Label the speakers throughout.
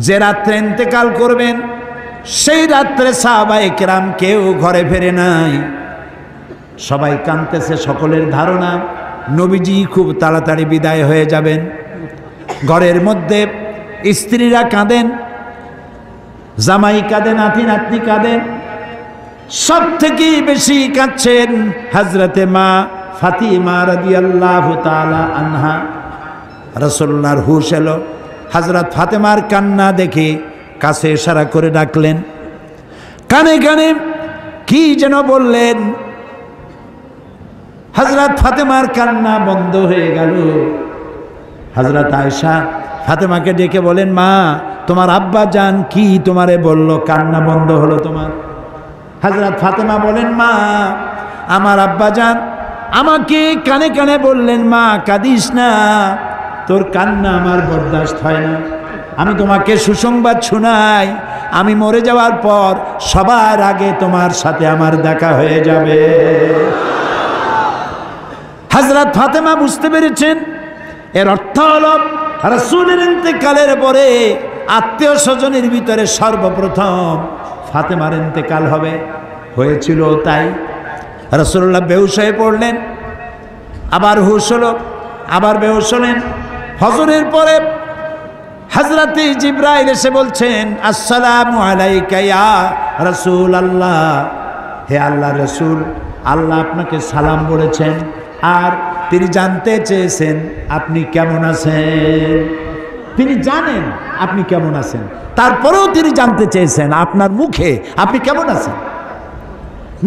Speaker 1: যে রাত্রে ইন্তেকাল করবেন সেই রাত্রে সাহাবায়ে কেরাম কেউ ঘরে ফেরে নাই, সবাই কাঁদতেছে। সকলের ধারণা নবীজি খুব তাড়াতাড়ি বিদায় হয়ে যাবেন। ঘরের মধ্যে স্ত্রীরা কাঁদেন, জামাই কাঁদে, নাতি নাতনি কাঁদেন। সব থেকে বেশি কাঁদছেন হযরতে মা ফাতিমা রাদিয়াল্লাহু তাআলা আনহা। রাসূলুল্লাহর হুশ এলো, হযরত ফাতেমার কান্না দেখে কাছে ইশারা করে ডাকলেন, কানে কানে কি যেন বললেন। হযরত ফাতেমার কান্না বন্ধ হয়ে গেল। হযরত আয়েশা ফাতেমাকে ডেকে বলেন, মা তোমার আব্বা জান কি তোমারে বলল, কান্না বন্ধ হলো তোমার? হযরত ফাতেমা বলেন, মা আমার আব্বা জান আমাকে কানে কানে বললেন, মা কাঁদিস না, তোর কান্না আমার বরদাস্ত হয় না। আমি তোমাকে সুসংবাদ শোনাই, আমি মরে যাওয়ার পর সবার আগে তোমার সাথে আমার দেখা হয়ে যাবে। হযরত ফাতেমা বুঝতে পেরেছেন এর অর্থ হলো রাসূলের ইন্তেকালের পরে আত্মীয় স্বজনের ভিতরে সর্বপ্রথম ফাতেমার ইন্তেকাল হবে। হয়েছিল তাই। রাসূলুল্লাহ বেহুশ হয়ে পড়লেন, আবার হুশ হলো, আবার বেহুশ হলেন। ফজরের পরে হযরতে জিবরাইল এসে বলছেন, আসসালামু আলাইকা ইয়া রাসূলুল্লাহ, হে আল্লাহর রাসূল, আল্লাহ আপনাকে সালাম বলেছেন আর তিনি জানতে চেয়েছেন আপনি কেমন আছেন। তিনি জানেন আপনি কেমন আছেন, তারপরেও তিনি জানতে চেয়েছেন আপনার মুখে আপনি কেমন আছেন।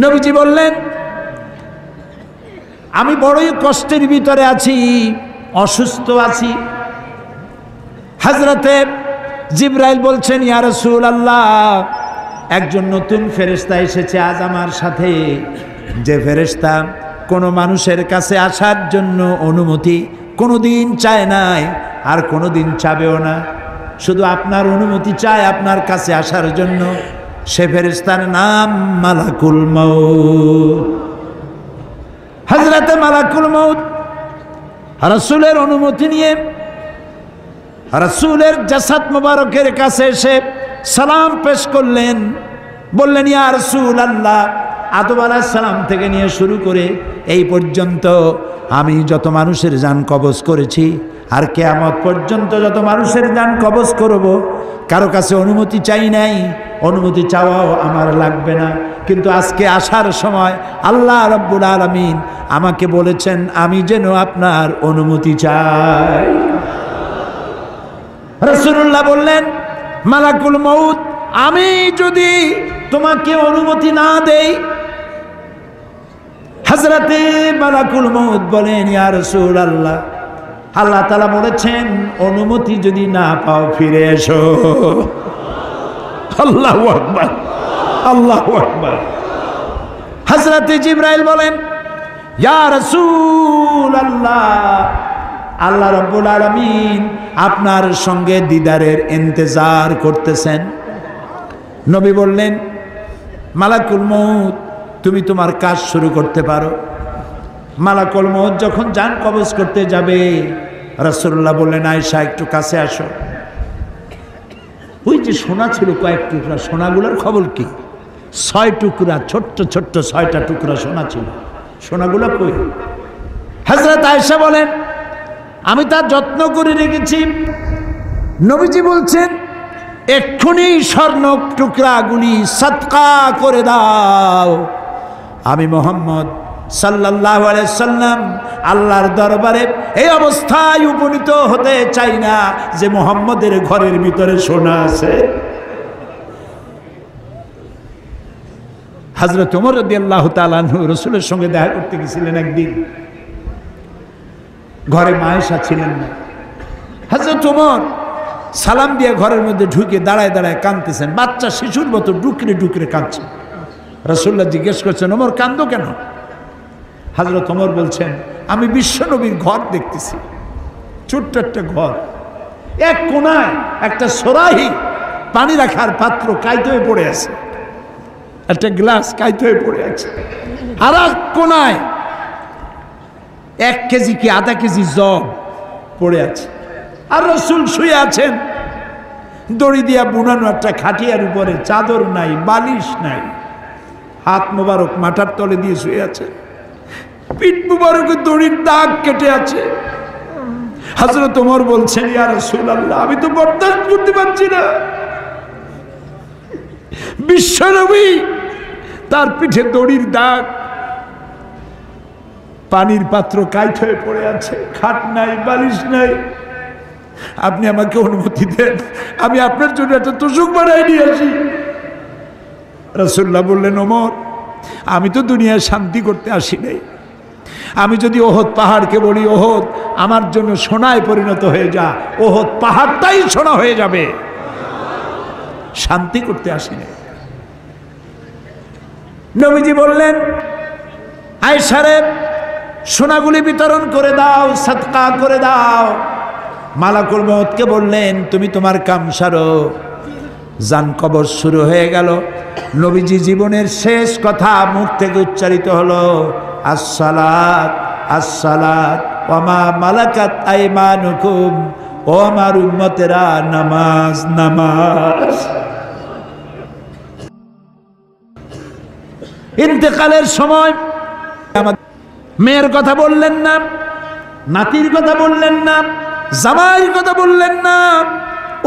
Speaker 1: নবীজি বললেন, আমি বড়ই কষ্টের ভিতরে আছি, অসুস্থ আছি। হযরতে জিবরাইল বলছেন, ইয়া রাসূলুল্লাহ, একজন নতুন ফেরেশতা এসেছে আজ আমার সাথে, যে ফেরেশতা কোনো মানুষের কাছে আসার জন্য অনুমতি কোনোদিন চায় নাই আর কোনোদিন চাবেও না, শুধু আপনার অনুমতি চায় আপনার কাছে আসার জন্য। সে ফেরেশতার নাম মালাকুল মউত। হযরতে মালাকুল মউত রাসূলের অনুমতি নিয়ে রাসূলের জাসাদ মুবারকের কাছে এসে সালাম পেশ করলেন। বললেন, ইয়া রাসূলুল্লাহ, আদম আলাইহিস সালাম থেকে নিয়ে শুরু করে এই পর্যন্ত আমি যত মানুষের জান কবজ করেছি আর কিয়ামত পর্যন্ত যত মানুষের জান কবজ করব, কারো কাছে অনুমতি চাই নাই, অনুমতি চাওয়াও আমার লাগবে না। কিন্তু আজকে আসার সময় আল্লাহ রাব্বুল আলামিন আমাকে বলেছেন আমি যেন আপনার অনুমতি চাই। রাসূলুল্লাহ বললেন, মালাকুল মউত, আমি যদি তোমাকে অনুমতি না দেই? হযরতে মালাকুল মউত বলেন, ইয়া রাসূলুল্লাহ, আল্লাহ তাআলা বলেছেন অনুমতি যদি না পাও ফিরে এসো। আল্লাহু আকবার, আল্লাহু আকবার। হযরতে জিবরাইল বলেন, ইয়া রাসূলুল্লাহ, আল্লাহ রাব্বুল আলামিন আপনার সঙ্গে দিদারের ইন্তজার করতেছেন। নবী বললেন, মালাকুল মউত, তুমি তোমার কাজ শুরু করতে পারো। মালাকুল মউত যখন জান কবজ করতে যাবে, রাসূলুল্লাহ বললেন, আয়েশা একটু কাছে আসো। ওই যে সোনা ছিল কয়েক টুকরা, সোনাগুলোর খবর কি? 6 টুকরা, ছোট্ট ছোট্ট 6টা টুকরা সোনা ছিল, সোনাগুলো কই? হযরত আয়েশা বলেন, আমি তার যত্ন করে রেখেছি। নবীজি বলছেন, এক্ষুনি স্বর্ণ টুকরাগুলি সদকা করে দাও। আমি মুহাম্মদ সাল্লাল্লাহু আলাইহি সাল্লাম আল্লাহর দরবারে এই অবস্থায় উপনীত হতে চাই না যে মুহাম্মদের ঘরের ভিতরে সোনা আছে। হযরত ওমর রাদিয়াল্লাহু তাআলা আনহু রাসূলের সঙ্গে দেখা করতে গেছিলেন একদিন। ঘরে মা আয়েশা ছিলেন না। হযরত ওমর সালাম দিয়ে ঘরের মধ্যে ঢুকে দাঁড়ায় দাঁড়ায় কাঁদতেছেন, বাচ্চা শিশুর মতো ডুকরে ডুকরে কাঁদছে। রাসূলুল্লাহ জিজ্ঞেস করছেন, ওমর কাঁদো কেন? হযরত ওমর বলছেন, আমি বিশ্বনবীর ঘর দেখতেছি, ছোট্ট একটা ঘর, এক কোনায় একটা সরাহি পানি রাখার পাত্র কাইতে হয়ে পড়ে আছে, একটা গ্লাস কাইতে হয়ে পড়ে আছে, আর এক কোনায় 1 কেজি কি আধা কেজি জব পড়ে আছে, আর রাসূল শুয়ে আছেন। দড়ি দিয়া বুনানো একটা খাটিয়ার উপরে, চাদর নাই, বালিশ নাই, হাত মোবারক মাথার তলে দিয়ে শুয়ে আছে, পিঠ মোবারকে দড়ির দাগ কেটে আছে। হযরত ওমর বলছেন, ইয়া রাসূলুল্লাহ, আমি তো বরদাস্ত করতে পারছি না। বিশ্বনবী, তার পিঠে দড়ির দাগ, পানির পাত্র কাইট হয়ে পড়ে আছে, খাট নাই, বালিশ নাই, আপনি আমাকে অনুমতি দেন, আমি আপনার জন্য একটা তোষক বানাই নিয়ে আসি। রাসূলুল্লাহ বললেন, ওমর, আমি তো দুনিয়ায় শান্তি করতে আসি নাই। আমি যদি ওহদ পাহাড়কে বলি, ওহদ আমার জন্য সোনায় পরিণত হয়ে যা, ওহদ পাহাড়টাই সোনা হয়ে যাবে। শান্তি করতে আসি নাই। নবীজি বললেন, আয়েশারে সোনাগুলি বিতরণ করে দাও, সাদকা করে দাও। মালাকুল মউতকে বললেন, তুমি তোমার কাম সারো। জান কবর শুরু হয়ে গেল। নবীজি জীবনের শেষ কথা মুখ থেকে উচ্চারিত হলো, আসসালাত আসসালাত ওয়া মা মালাকাত আইমানুকুম, ও আমার উম্মতেরা, নামাজ নামাজ। ইন্তেকালের সময় মেয়ের কথা বললেন না, নাতির কথা বললেন না, জামাইয়ের কথা বললেন না,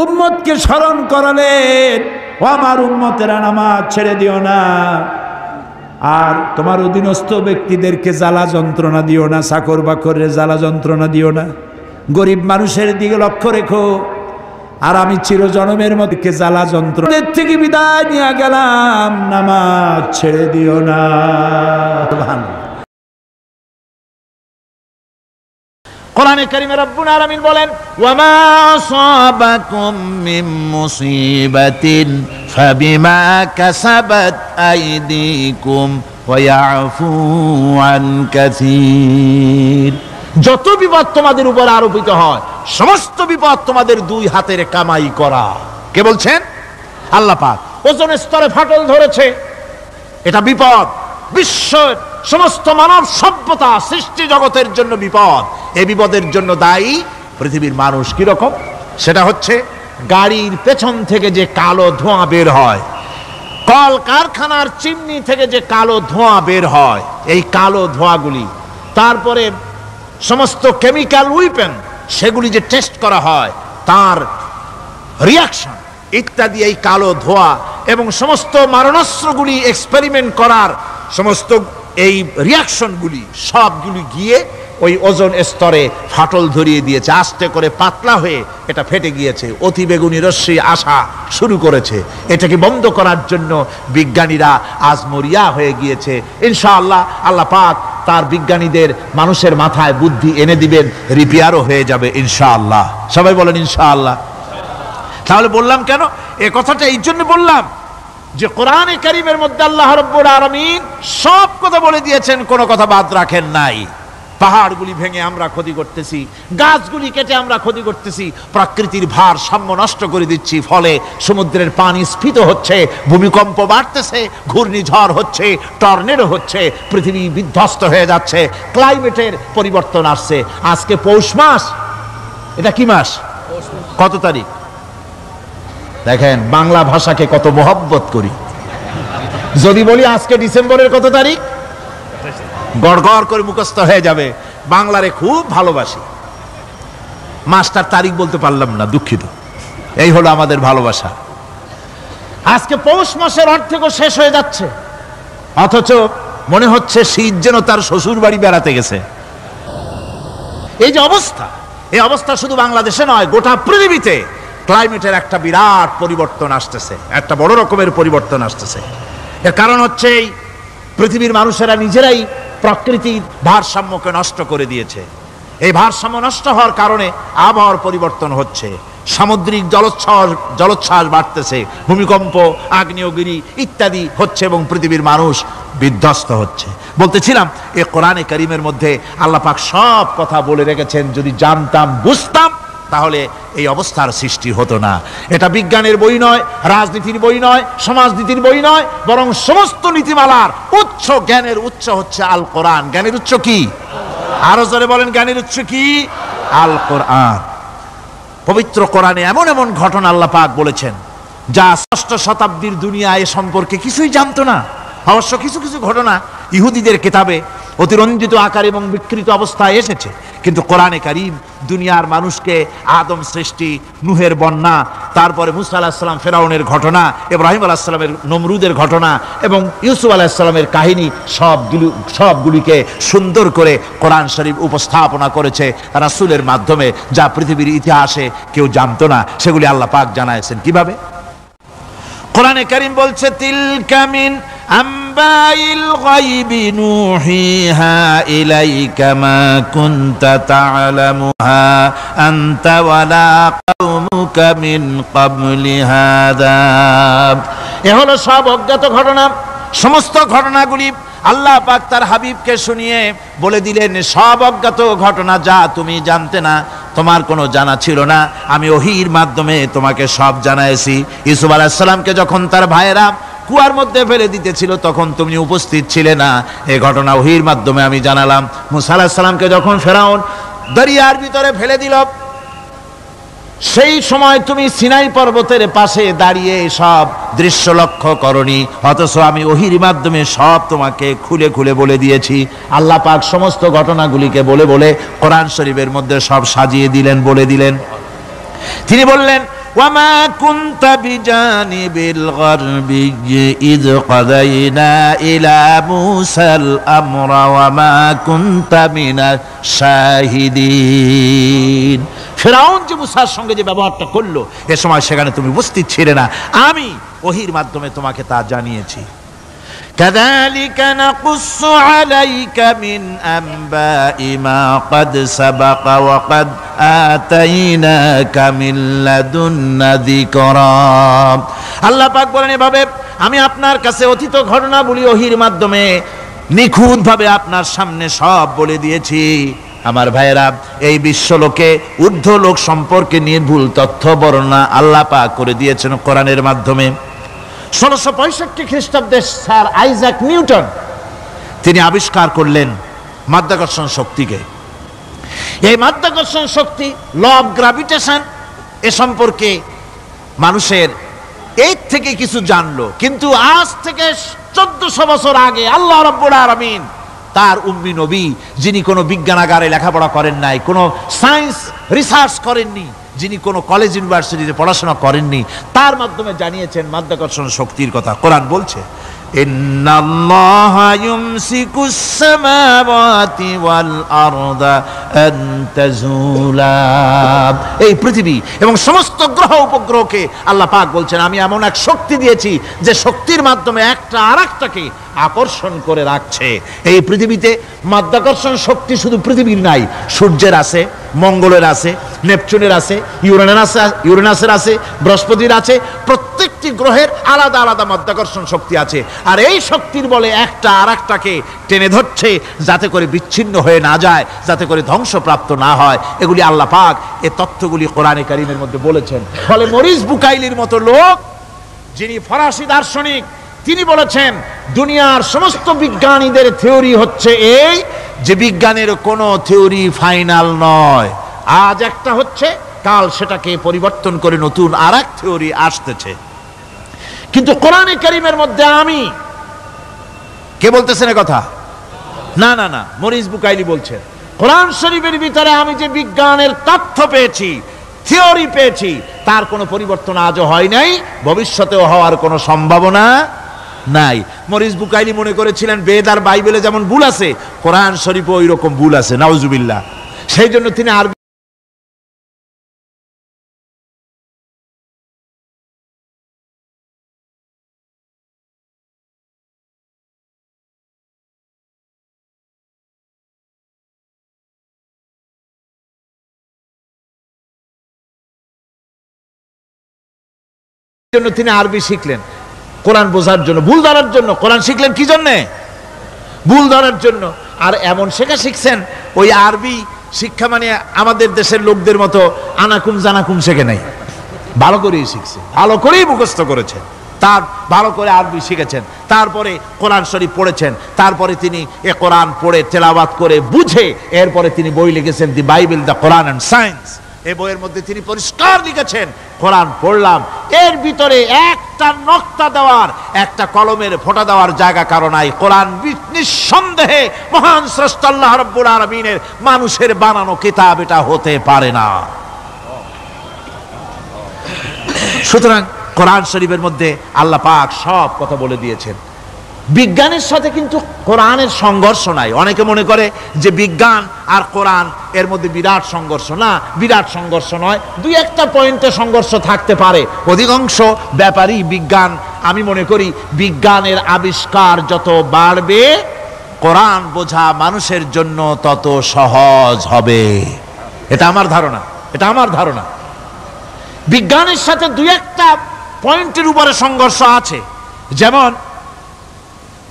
Speaker 1: উম্মতকে স্মরণ করালেন, ও আমার উম্মতেরা, নামাজ ছেড়ে দিও না, আর তোমার অধীনস্থ ব্যক্তিদেরকে জ্বালা যন্ত্রণা দিও না, চাকর বাকরের জ্বালা যন্ত্রণা দিও না, গরিব মানুষের দিকে লক্ষ্য রেখো। আর আমি চিরজনমের মধ্যে জ্বালা যন্ত্রণাদের থেকে বিদায় নিয়ে গেলাম, নামাজ ছেড়ে দিও না। কোরআনে কারীমে রব্বুল আলামিন বলেন, ওয়া মা আসাবাকুম মিন মুসিবাতিন ফাবিমা কাসাবাত আইদিকুম ওয়া ইয়াফু আন কাসীর। যত বিপদ তোমাদের উপর আরোপিত হয়, সমস্ত বিপদ তোমাদের দুই হাতের কামাই করা। কে বলছেন? আল্লাহ পাক। ওজোন স্তরে ফাটল ধরেছে, এটা বিপদ, বিশ্বের সমস্ত মানব সভ্যতা সৃষ্টি জগতের জন্য বিপদ। এই বিপদের জন্য দায়ী পৃথিবীর মানুষ। কি রকম? সেটা হচ্ছে গাড়ির পেছন থেকে যে কালো ধোঁয়া বের হয়, কল কারখানার চিমনি থেকে যে কালো ধোঁয়া বের হয়, এই কালো ধোঁয়াগুলি, তারপরে সমস্ত কেমিক্যাল উইপেন সেগুলি যে টেস্ট করা হয়, তার রিয়াকশন ইত্যাদি, এই কালো ধোঁয়া এবং সমস্ত মারণাস্ত্রগুলি এক্সপেরিমেন্ট করার সমস্ত এই রিয়াকশনগুলি সবগুলি গিয়ে ওই ওজোন স্তরে ফাটল ধরিয়ে দিয়েছে। আস্তে করে পাতলা হয়ে এটা ফেটে গিয়েছে, অতি বেগুনি রশ্মি আসা শুরু করেছে। এটাকে বন্ধ করার জন্য বিজ্ঞানীরা আজ মরিয়া হয়ে গিয়েছে। ইনশাআল্লাহ আল্লাহ পাক তার বিজ্ঞানীদের মানুষের মাথায় বুদ্ধি এনে দিবেন, রিপেয়ারও হয়ে যাবে ইনশাআল্লাহ। সবাই বলেন ইনশাআল্লাহ। তাহলে বললাম কেন এ কথাটা? এই জন্য বললাম যে কোরআনে কারীমের মধ্যে আল্লাহ রাব্বুল আলামিন সব কথা বলে দিয়েছেন, কোনো কথা বাদ রাখেন নাই। পাহাড়গুলি ভেঙে আমরা ক্ষতি করতেছি, গাছগুলি কেটে আমরা ক্ষতি করতেছি, প্রকৃতির ভারসাম্য নষ্ট করে দিচ্ছি, ফলে সমুদ্রের পানি স্ফীত হচ্ছে, ভূমিকম্প বাড়তেছে, ঘূর্ণিঝড় হচ্ছে, টর্নেডো হচ্ছে, পৃথিবী বিধ্বস্ত হয়ে যাচ্ছে, ক্লাইমেটের পরিবর্তন আসছে। আজকে পৌষ মাস, এটা কি মাস? কত তারিখ? দেখেন বাংলা ভাষাকে কত মহব্বত করি। যদি বলি আজকে ডিসেম্বরের কত তারিখ, গড়গড় করে মুখস্থ হয়ে যাবে। বাংলারে খুব ভালোবাসি, মাসটার তারিখ বলতে পারলাম না, দুঃখিত। এই হলো আমাদের ভালোবাসা। আজকে পৌষ মাসের অর্ধেকও শেষ হয়ে যাচ্ছে, অথচ মনে হচ্ছে শীত যেন তার শ্বশুর বাড়ি বেড়াতে গেছে। এই যে অবস্থা, এই অবস্থা শুধু বাংলাদেশে নয়, গোটা পৃথিবীতে ক্লাইমেটের একটা বিরাট পরিবর্তন আসতেছে, একটা বড় রকমের পরিবর্তন আসতেছে। এর কারণ হচ্ছে এই পৃথিবীর মানুষেরা নিজেরাই প্রকৃতির ভারসাম্যকে নষ্ট করে দিয়েছে। এই ভারসাম্য নষ্ট হওয়ার কারণে আবহাওয়ার পরিবর্তন হচ্ছে, সামুদ্রিক জলোচ্ছ্বাস বাড়তেছে, ভূমিকম্প, আগ্নেয়গিরি ইত্যাদি হচ্ছে এবং পৃথিবীর মানুষ বিধ্বস্ত হচ্ছে। বলতেছিলাম এ কোরআনে কারীমের মধ্যে আল্লাহ পাক সব কথা বলে রেখেছেন। যদি জানতাম, বুঝতাম, তাহলে এই অবস্থার সৃষ্টি হতো না। এটা বিজ্ঞানের বই নয়, রাজনীতির বই নয়, সমাজনীতির বই নয়, বরং সমস্ত নীতিমালার উচ্চ, জ্ঞানের উচ্চ হচ্ছে আল কোরআন। জ্ঞানের উচ্চ কি? আরো জোরে বলেন, জ্ঞানের উচ্চ কি? আল কোরআন।
Speaker 2: পবিত্র কোরআনে এমন এমন ঘটনা আল্লাহ পাক বলেছেন যা ষষ্ঠ শতাব্দীর দুনিয়া এ সম্পর্কে কিছুই জানতো না। অবশ্য কিছু কিছু ঘটনা ইহুদিদের কিতাবে অতিরঞ্জিত আকার এবং বিকৃত অবস্থায় এসেছে, কিন্তু কোরআনে কারীম দুনিয়ার মানুষকে আদম সৃষ্টি, নূহের বন্যা, তারপরে মুসা আলাইহিস সালাম ফেরাউনের ঘটনা, ইব্রাহিম আলাইহিস সালামের নমরুদের ঘটনা এবং ইউসুফ আলাইহিস সালামের কাহিনী সবগুলিকে সুন্দর করে কোরআন শরীফ উপস্থাপনা করেছে রাসূলের মাধ্যমে, যা পৃথিবীর ইতিহাসে কেউ জানতো না। সেগুলি আল্লাহ পাক জানাইছেন কিভাবে? কোরআনে কারীম বলছে, তিলকা মিন আম্বাইল গায়বি নুহিহা ইলাইকা মা কুনতা তা'লামুহা আনতা ওয়ালা কওমুকা মিন ক্বাবলি হাযা। এ হলো সব অজ্ঞাত ঘটনা। সমস্ত ঘটনাগুলি আল্লাহ পাক তার হাবিবকে শুনিয়ে বলে দিলেন, সব অজ্ঞাত ঘটনা যা তুমি জানতে না, তোমার কোনো জানা ছিল না, আমি ওহীর মাধ্যমে তোমাকে সব জানাইছি। ইউসুফ আলাইহিস সালামকে যখন তার ভাইয়েরা কুয়ার মধ্যে ফেলে দিতেছিল তখন তুমি উপস্থিত ছিলে না, এই ঘটনা ওহীর মাধ্যমে আমি জানালাম। মুসা আলাইহিস সালামকে যখন ফেরাউন দরিয়ার ভিতরে ফেলে দিল, সেই সময় তুমি সিনাই পর্বতের পাশে দাঁড়িয়ে সব দৃশ্য লক্ষ্য করনি, অথচ আমি ওহীর মাধ্যমে সব তোমাকে খুলে খুলে বলে দিয়েছি। আল্লাহ পাক সমস্ত ঘটনাগুলিকে বলে বলে কোরআন শরীফের মধ্যে সব সাজিয়ে দিলেন, বলে দিলেন। তিনি বললেন, ওয়ামা কুনতা বিজানিবিল গারবি ইয কাদাইনা ইলা মুসাল আমরা ওয়ামা কুনতা মিনাশ শাহিদিন। ফিরআউন যে মুসার সঙ্গে যে ব্যবহারটা করলো, এ সময় সেখানে তুমি উপস্থিত ছিলে না, আমি ওহীর মাধ্যমে তোমাকে তা জানিয়েছি। কাযালিকা নাকুসসু আলাইকা মিন আনবাই মা ক্বাদ সাবাকা ওয়া ক্বাদ আতাইনাকা মিন লাদুন্না যিকরা। আল্লাহ পাক বলেন, এভাবে আমি আপনার কাছে অতীত ঘটনাবলী ওহীর মাধ্যমে নিখুঁতভাবে আপনার সামনে সব বলে দিয়েছি। আমার ভাইয়েরা, এই বিশ্বলোকে ঊর্ধ্ব লোক সম্পর্কে নির্ভুল তথ্য বর্ণনা আল্লাহ পাক করে দিয়েছেন কোরআনের মাধ্যমে। 1665 খ্রিস্টাব্দে স্যার আইজাক নিউটন তিনি আবিষ্কার করলেন মাধ্যাকর্ষণ শক্তিকে। এই মাধ্যাকর্ষণ শক্তি, ল অফ গ্র্যাভিটেশন, এ সম্পর্কে মানুষের এর থেকে কিছু জানলো, কিন্তু আজ থেকে 1400 বছর আগে আল্লাহ রাব্বুল আলামিন তার উম্মি নবী, যিনি কোনো বিজ্ঞানাগারে লেখাপড়া করেন নাই, কোনো সায়েন্স রিসার্চ করেননি, যিনি কোনো কলেজ ইউনিভার্সিটিতে পড়াশোনা করেননি, তার মাধ্যমে জানিয়েছেন মাধ্যাকর্ষণ শক্তির কথা। কোরআন বলছে, ইন্নাল্লাহা ইউমসিকুস সামাওয়াতি ওয়াল আরদা আন তাজুলা। এই পৃথিবী এবং সমস্ত গ্রহ উপগ্রহকে আল্লাহ পাক বলছেন, আমি এমন এক শক্তি দিয়েছি যে শক্তির মাধ্যমে একটা আরেকটাকে আকর্ষণ করে রাখছে। এই পৃথিবীতে মাধ্যাকর্ষণ শক্তি শুধু পৃথিবীর নাই, সূর্যের আছে, মঙ্গলের আছে, নেপচুনের আছে, ইউরেনাসের আছে, বৃহস্পতির আছে। প্রত্যেকটি গ্রহের আলাদা আলাদা মাধ্যাকর্ষণ শক্তি আছে, আর এই শক্তির বলে একটা আরেকটাকে টেনে ধরছে যাতে করে বিচ্ছিন্ন হয়ে না যায়, যাতে করে ধ্বংসপ্রাপ্ত না হয়। এগুলি আল্লাহ পাক এই তথ্যগুলি কোরআনে কারীমের মধ্যে বলেছেন। ফলে মরিস বুকাইলির মতো লোক, যিনি ফরাসি দার্শনিক, তিনি বলেছেন দুনিয়ার সমস্ত বিজ্ঞানীদের থিওরি হচ্ছে এই যে বিজ্ঞানের কোনো থিওরি ফাইনাল নয়, আজ একটা হচ্ছে, কাল সেটাকে পরিবর্তন করে নতুন আরেক থিওরি আসতেছে। কিন্তু কোরআনে কারীমের মধ্যে আমি, কে বলতেছেন এ কথা? না না না, মরিস বুকাইলি বলছেন, কোরআন শরীফের ভিতরে আমি যে বিজ্ঞানের তথ্য পেয়েছি, থিওরি পেয়েছি, তার কোনো পরিবর্তন আজও হয় নাই, ভবিষ্যতেও হওয়ার কোনো সম্ভাবনা নাই। মরিস বুকাইলি মনে করেছিলেন বেদ আর বাইবেলে যেমন ভুল আছে, কোরআন শরীফে ওই রকম ভুল আছে, নাউজুবিল্লাহ। সেই জন্য তিনি আরবি শিখলেন কোরআন বোঝার জন্য, ভুল ধরার জন্য। কোরআন শিখলেন কি জন্যে? ভুল ধরার জন্য। আর এমন শেখা শিখছেন, ওই আরবি শিক্ষা মানে আমাদের দেশের লোকদের মতো আনাকুম জানাকুম শেখে নাই, ভালো করেই শিখছে, ভালো করেই মুখস্থ করেছেন, তার ভালো করে আরবি শিখেছেন, তারপরে কোরআন শরীফ পড়েছেন, তারপরে তিনি এ কোরআন পড়ে তেলাওয়াত করে বুঝে এরপরে তিনি বই লিখেছেন দি Bible, the Quran and science. এই বইয়ের মধ্যে তিনি পরিষ্কার লিখেছেন, কোরআন পড়লাম, এর ভিতরে একটা নক্তা দেওয়ার, একটা কলমের ফোঁটা দেওয়ার জায়গা কারো নাই। কোরআন নিঃসন্দেহে মহান স্রষ্টা আল্লাহ রাব্বুল আলামিনের মানুষের বানানো কিতাব এটা হতে পারে না। সুতরাং কোরআন শরীফের মধ্যে আল্লাহ পাক সব কথা বলে দিয়েছেন। বিজ্ঞানের সাথে কিন্তু কোরআনের সংঘর্ষ নাই। অনেকে মনে করে যে বিজ্ঞান আর কোরআন এর মধ্যে বিরাট সংঘর্ষ। না, বিরাট সংঘর্ষ নয়, দুই একটা পয়েন্টে সংঘর্ষ থাকতে পারে। অধিকাংশ ব্যাপারই বিজ্ঞান, আমি মনে করি বিজ্ঞানের আবিষ্কার যত বাড়বে কোরআন বোঝা মানুষের জন্য তত সহজ হবে। এটা আমার ধারণা, এটা আমার ধারণা। বিজ্ঞানের সাথে দুই একটা পয়েন্টের উপরে সংঘর্ষ আছে, যেমন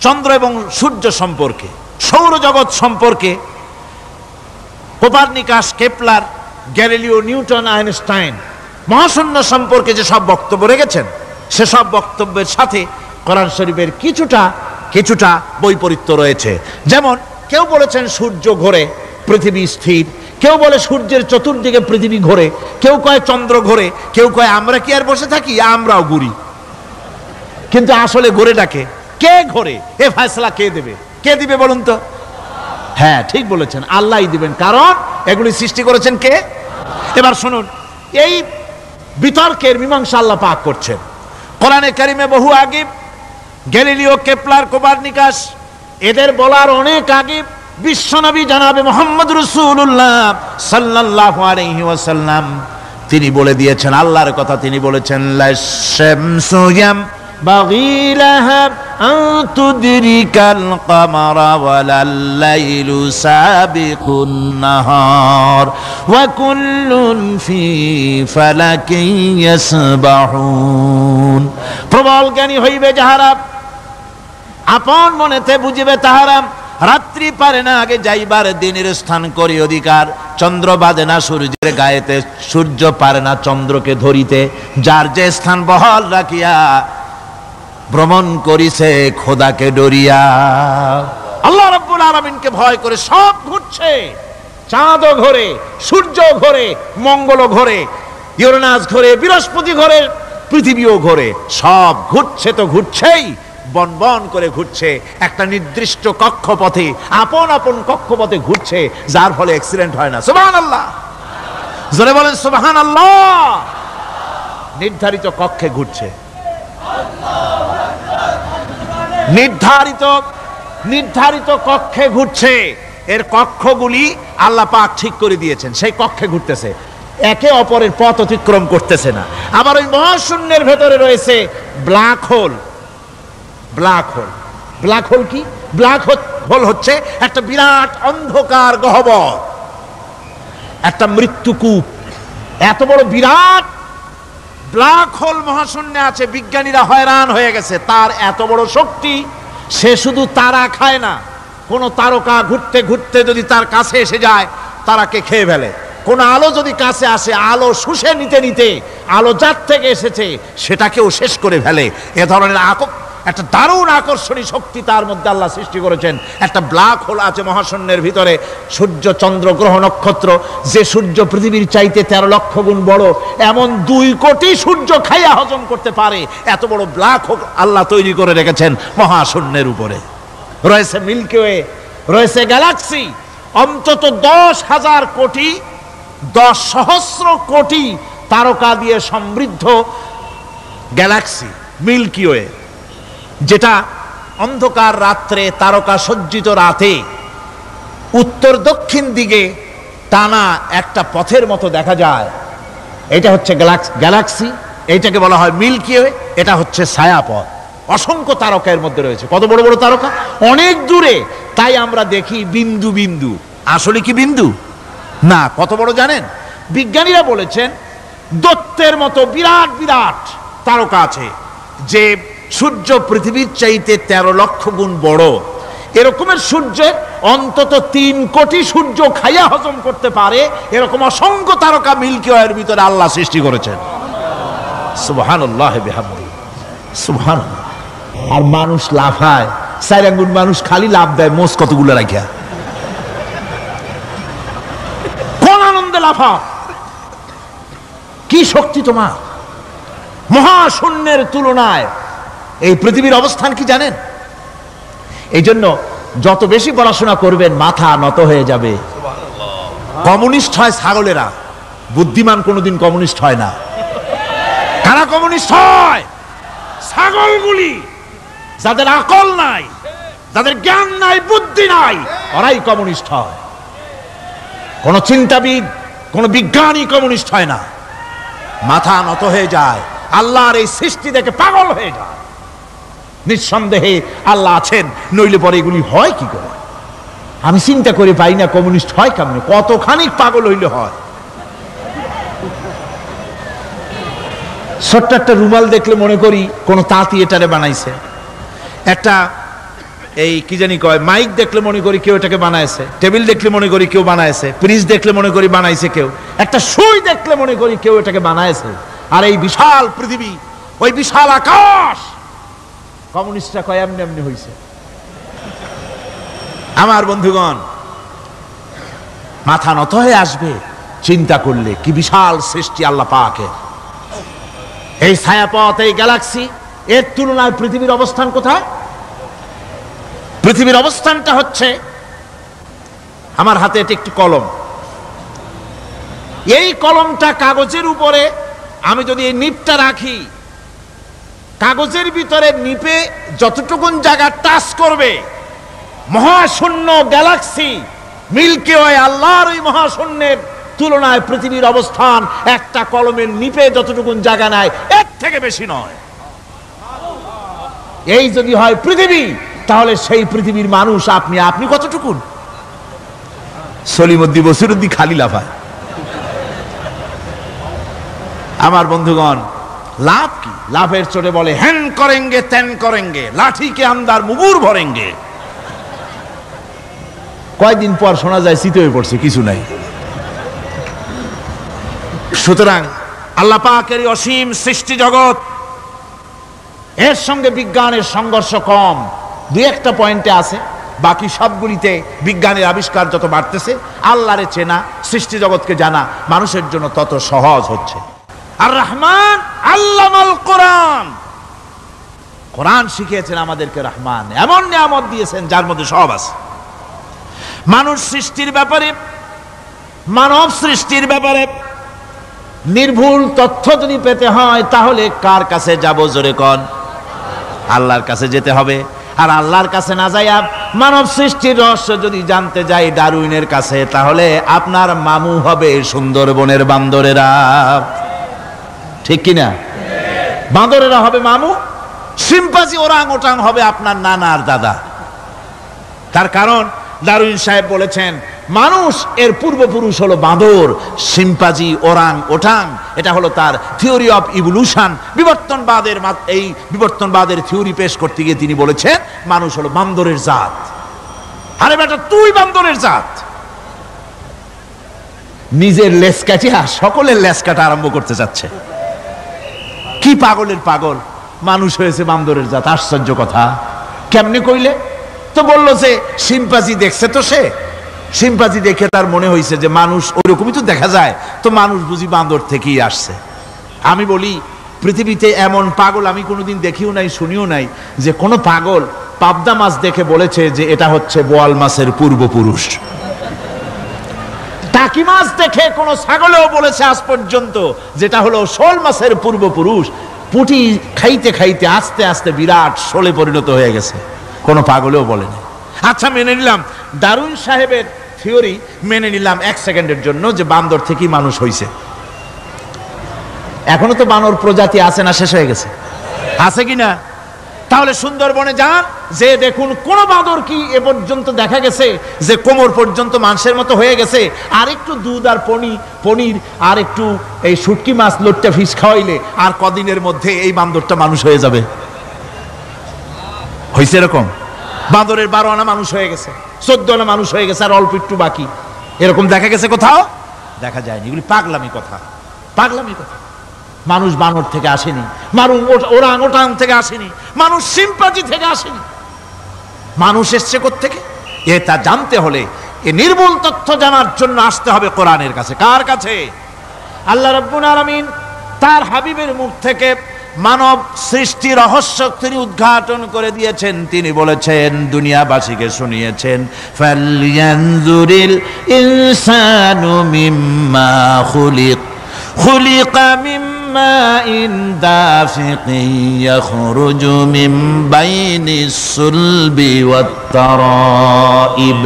Speaker 2: চন্দ্র এবং সূর্য সম্পর্কে, সৌরজগৎ সম্পর্কে Copernicus, Kepler, Galileo, Newton, Einstein মহাশূন্য সম্পর্কে যে সব বক্তব্য রেখেছেন, সেসব বক্তব্যের সাথে কোরআন শরীফের কিছুটা বৈপরীত্য রয়েছে। যেমন কেউ বলেছেন সূর্য ঘোরে, পৃথিবী স্থির, কেউ বলে সূর্যের চতুর্দিকে পৃথিবী ঘোরে, কেউ কয় চন্দ্র ঘোরে, কেউ কয় আমরা কি আর বসে থাকি, আমরাও ঘুরি। কিন্তু আসলে ঘোরেটাকে কে ঘোরে, এ ফয়সালা কে দেবে? কে দিবে বলুন তো? হ্যাঁ, ঠিক বলেছেন, আল্লাহই দিবেন, কারণ এগুলি সৃষ্টি করেছেন কে? এবার শুনুন, এই বিতর্কের মীমাংসা আল্লাহ পাক করছেন কোরআনে কারিমে বহু আগে। গ্যালিলিও, কেপলার, কোপারনিকাস এদের বলার অনেক আগে বিশ্বনবী জনাবে মুহাম্মদ রাসূলুল্লাহ সাল্লাল্লাহু আলাইহি ওয়াসাল্লাম তিনি বলে দিয়েছেন, আল্লাহর কথা তিনি বলেছেন, লাশ-শামসু ইয়ানবাগী লাহা আন তুদরিকাল কামারা ওয়ালাল লাইলু সাবিকুন নাহার ওয়া কুল্লুন ফি ফালাকিন ইয়াসবাহুন। প্রবল জ্ঞানী হইবে যাহারা, আপন মনেতে বুঝিবে তাহারা, রাত্রি পারে না আগে যাইবার দিনের স্থান করি অধিকার, চন্দ্র বাঁধে না সূর্যের গায়েতে, সূর্য পারে না চন্দ্রকে ধরিতে, যার যে স্থান বহাল রাখিয়া ভ্রমণ করিছে খোদাকে ডরিয়া। আল্লাহ রাব্বুল আলামিনকে ভয় করে সব ঘুরছে, চাঁদও ঘোরে, সূর্য ঘোরে, মঙ্গল ঘোরে, ইউরেনাস ঘোরে, বৃহস্পতি ঘোরে, পৃথিবীও ঘোরে, সব ঘুরছে তো ঘুরছেই, বন বন করে ঘুরছে একটা নির্দিষ্ট কক্ষপথে, আপন আপন কক্ষপথে ঘুরছে, যার ফলে অ্যাক্সিডেন্ট হয় না। সুবহানাল্লাহ, জোরে বলেন সুবহানাল্লাহ। নির্ধারিত কক্ষে ঘুরছে, নির্ধারিত কক্ষে ঘুরছে। এর কক্ষগুলি আল্লাহ পাক ঠিক করে দিয়েছেন, সেই কক্ষে ঘুরতেছে, একে অপরের পথ অতিক্রম করতেছে না। আবার ওই মহাশূন্যের ভেতরে রয়েছে black hole. Black hole, black hole কি? ব্ল্যাক হোল হচ্ছে একটা বিরাট অন্ধকার গহ্বর, একটা মৃত্যুকূপ। এত বড় বিরাট ব্ল্যাক হোল মহাশূন্যে আছে, বিজ্ঞানীরা হয়রান হয়ে গেছে। তার এত বড় শক্তি, সে শুধু তারা খায় না, কোন তারকা ঘুরতে ঘুরতে যদি তার কাছে এসে যায় তারাকে খেয়ে ফেলে। কোন আলো যদি কাছে আসে, আলো শুষে নিতে নিতে আলো যার থেকে এসেছে সেটাকেও শেষ করে ফেলে। এ ধরনের একটা দারুণ আকর্ষণী শক্তি তার মধ্যে আল্লাহ সৃষ্টি করেছেন। একটা ব্ল্যাক হোল আছে মহাশূন্যের ভিতরে। সূর্য, চন্দ্র, গ্রহ, নক্ষত্র, যে সূর্য পৃথিবীর চাইতে 13 লক্ষ গুণ বড়, এমন 2 কোটি সূর্য খাইয়া হজম করতে পারে এত বড় ব্ল্যাক হোল আল্লাহ তৈরি করে রেখেছেন মহাশূন্যের উপরে। রয়েছে মিল্কি ওয়ে, রয়েছে গ্যালাক্সি, অন্তত 10,000 কোটি, 10 সহস্র কোটি তারকা দিয়ে সমৃদ্ধ গ্যালাক্সি মিল্কি ওয়ে, যেটা অন্ধকার রাত্রে, তারকা সজ্জিত রাতে উত্তর দক্ষিণ দিকে টানা একটা পথের মতো দেখা যায়। এটা হচ্ছে গ্যালাক্সি, এইটাকে বলা হয় মিল্কি ওয়ে। এটা হচ্ছে ছায়াপথ। অসংখ্য তারকা এর মধ্যে রয়েছে। কত বড় বড় তারকা, অনেক দূরে, তাই আমরা দেখি বিন্দু বিন্দু। আসলে কি বিন্দু না, কত বড় জানেন? বিজ্ঞানীরা বলেছেন দৈত্যের মতো বিরাট বিরাট তারকা আছে, যে সূর্য পৃথিবীর চাইতে 13 লক্ষ গুণ বড়। এরকমের সূর্যের অন্তত 3 কোটি সূর্য খাইয়া হজম করতে পারে এরকম অসংখ্য তারকা মিল্কি ওয়ের ভিতরে আল্লাহ সৃষ্টি করেছেন। সুবহানাল্লাহ বিহামদিহি, সুবহানাল্লাহ। আর মানুষ লাফায়, 4 আঙ্গুল মানুষ খালি লাফ দেয়, মোষ কতগুলো রাখিয়া, কোন আনন্দে লাফা। কি শক্তি তোমার! মহাশূন্যের তুলনায় এই পৃথিবীর অবস্থান কি জানেন? এই জন্য যত বেশি পড়াশোনা করবেন মাথা নত হয়ে যাবে। কমিউনিস্ট হয় ছাগলেরা, বুদ্ধিমান কোনোদিন কমিউনিস্ট হয় না। কারা কমিউনিস্ট হয়? ছাগলগুলি, যাদের আকল নাই, যাদের জ্ঞান নাই, বুদ্ধি নাই, ওরাই কমিউনিস্ট হয়। কোন চিন্তাবিদ, কোন বিজ্ঞানী কমিউনিস্ট হয় না। মাথা নত হয়ে যায়, আল্লাহর এই সৃষ্টি দেখে পাগল হয়ে যায়। নিঃসন্দেহে আল্লাহ আছেন, নইলে পরে এগুলি হয় কি করে? আমি চিন্তা করে পাই না কমিউনিস্ট হয় কেমন, কতখানি পাগল হইলে হয়। ছোট্ট একটা রুমাল দেখলে মনে করি কোন তাঁতি এটারে বানাইছে। একটা এই কি জানি কয় মাইক দেখলে মনে করি কেউ এটাকে বানাইছে। টেবিল দেখলে মনে করি কেউ বানাইছে। ফ্রিজ দেখলে মনে করি বানাইছে কেউ। একটা সুই দেখলে মনে করি কেউ এটাকে বানাইছে। আর এই বিশাল পৃথিবী, ওই বিশাল আকাশ, কমিউনিস্টরা কয় এমনি এমনি হইছে। আমার বন্ধুগণ, মাথা নত হয়ে আসবে চিন্তা করলে কি বিশাল সৃষ্টি আল্লাহ পাকের। এই ছায়াপথ, এই গ্যালাক্সি, এর তুলনায় পৃথিবীর অবস্থান কোথায়? পৃথিবীর অবস্থানটা হচ্ছে, আমার হাতে এটি একটি কলম। এই কলমটা কাগজের উপরে আমি যদি এই নিপটা রাখি, কাগজের ভিতরে নিপে যতটুকুন জায়গা টাচ করবে, মহাশূন্য গ্যালাক্সি মিল্কি ওয়ে, আল্লাহর ওই মহাশূন্যের তুলনায় পৃথিবীর অবস্থান একটা কলমের নিপে যতটুকুন জায়গা নেয় এর থেকে বেশি নয়। এই যদি হয় পৃথিবী, তাহলে সেই পৃথিবীর মানুষ আপনি, আপনি কতটুকুন? সলিমুদ্দি বসিরুদ্দি খালি লাফায়। আমার বন্ধুগণ, লাভ কি? লাভের চোটে বলে হ্যান করেঙ্গে ত্যান করেঙ্গে, লাঠি কে আন্দার মুগুর ভরেঙ্গে। কয়দিন পর শোনা যায় শীত হয়ে পড়ছে, কিছু নাই। সুতরাং আল্লাহ পাকের অসীম সৃষ্টি জগৎ, এর সঙ্গে বিজ্ঞানের সংঘর্ষ কম, দুই একটা পয়েন্টে আছে। বাকি সবগুলিতে বিজ্ঞানের আবিষ্কার যত বাড়তেছে, আল্লাহরে চেনা, সৃষ্টি জগৎকে জানা মানুষের জন্য তত সহজ হচ্ছে। আর রহমান আল্লামাল কোরআন, কোরআন শিখিয়েছেন আমাদেরকে রহমান, এমন নিয়ামত দিয়েছেন যার মধ্যে সব আছে। মানুষ সৃষ্টির ব্যাপারে, মানব সৃষ্টির ব্যাপারে নির্ভুল তথ্য যদি পেতে হয়, তাহলে কার কাছে যাব? জোরে কোন? আল্লাহর কাছে যেতে হবে। আর আল্লাহর কাছে না যাইয়া মানব সৃষ্টির রহস্য যদি জানতে যাই ডারউইনের কাছে, তাহলে আপনার মামু হবে সুন্দরবনের বান্দরেরা। ঠিক কিনা? বান্দরেরা হবে মামু, সিম্পাজি ওরাং ওটাং হবে আপনার নানার দাদা। তার কারণ ডারউইন সাহেব বলেছেন মানুষ এর পূর্বপুরুষ হলো বাঁদর, সিম্পাজি, ওরাং ওটাং, এটা হলো তার থিওরি অফ ইভলিউশন। বিবর্তনবাদের এই বিবর্তনবাদের থিওরি পেশ করতে গিয়ে তিনি বলেছেন মানুষ হলো বান্দরের জাত। আরে বেটা, তুই বান্দরের জাত। নিজের লেজ কাটিয়া সকলের লেজ কাটা আরম্ভ করতে চাচ্ছে। কি পাগলের পাগল, মানুষ হয়েছে বান্দরের জাত। আশ্চর্য কথা। কেমনে কইলে? তো বললো যে সিম্পাজি দেখছে, তো সে সিম্পাজি দেখে তার মনে হয়েছে যে মানুষ ওরকমই তো দেখা যায়, তো মানুষ বুঝি বান্দর থেকেই আসছে। আমি বলি পৃথিবীতে এমন পাগল আমি কোনোদিন দেখিও নাই, শুনিও নাই যে কোনো পাগল পাবদা মাছ দেখে বলেছে যে এটা হচ্ছে বোয়াল মাছের পূর্বপুরুষ। টাকি মাছ দেখে কোনো ছাগলেও বলেছে আজ পর্যন্ত যেটা হলো শোল মাছের পূর্বপুরুষ। পুঁটি খাইতে খাইতে আস্তে আস্তে বিরাট শোলে পরিণত হয়ে গেছে, কোনো পাগলেও বলেনি। আচ্ছা, মেনে নিলাম ডারউইন সাহেবের থিওরি, মেনে নিলাম এক সেকেন্ডের জন্য যে বান্দর থেকেই মানুষ হইছে। এখনো তো বানর প্রজাতি আছে না শেষ হয়ে গেছে? আছে কিনা? তাহলে সুন্দরবনে যান, যে দেখুন কোন বাঁদর কি এ পর্যন্ত দেখা গেছে যে কোমর পর্যন্ত মানুষের মতো হয়ে গেছে? আর একটু দুধ আর পনির আর একটু এই শুটকি মাছ, লোট্টা ফিশ খাওয়াইলে আর কদিনের মধ্যে এই বান্দরটা মানুষ হয়ে যাবে। হয়েছে এরকম? বাঁদরের 12 আনা মানুষ হয়ে গেছে, 14 আনা মানুষ হয়ে গেছে, আর অল্প একটু বাকি। এরকম দেখা গেছে কোথাও? দেখা যায়নি। এগুলি পাগলামি কথা, পাগলামি কথা। মানুষ বানর থেকে আসেনি, মানুষ ওরাং ওটাং থেকে আসেনি, মানুষ সিম্পাজি থেকে আসেনি। মানুষ এসছে কোত্থেকে? এটা জানতে হলে, এ নির্মূল তথ্য জানার জন্য আসতে হবে কোরআনের কাছে। কার কাছে? আল্লাহ রাব্বুল আলামিন তার হাবিবের মুখ থেকে মানব সৃষ্টি রহস্য তিনি উদ্ঘাটন করে দিয়েছেন। তিনি বলেছেন, দুনিয়াবাসীকে শুনিয়েছেন, ফালয়ানজুরিল ইনসানু মিম্মা খুলিকা মিম্মা ইন দাফিকিন ইয়াখরুজু মিন বাইনিস সুলবি ওয়াত তারাইব।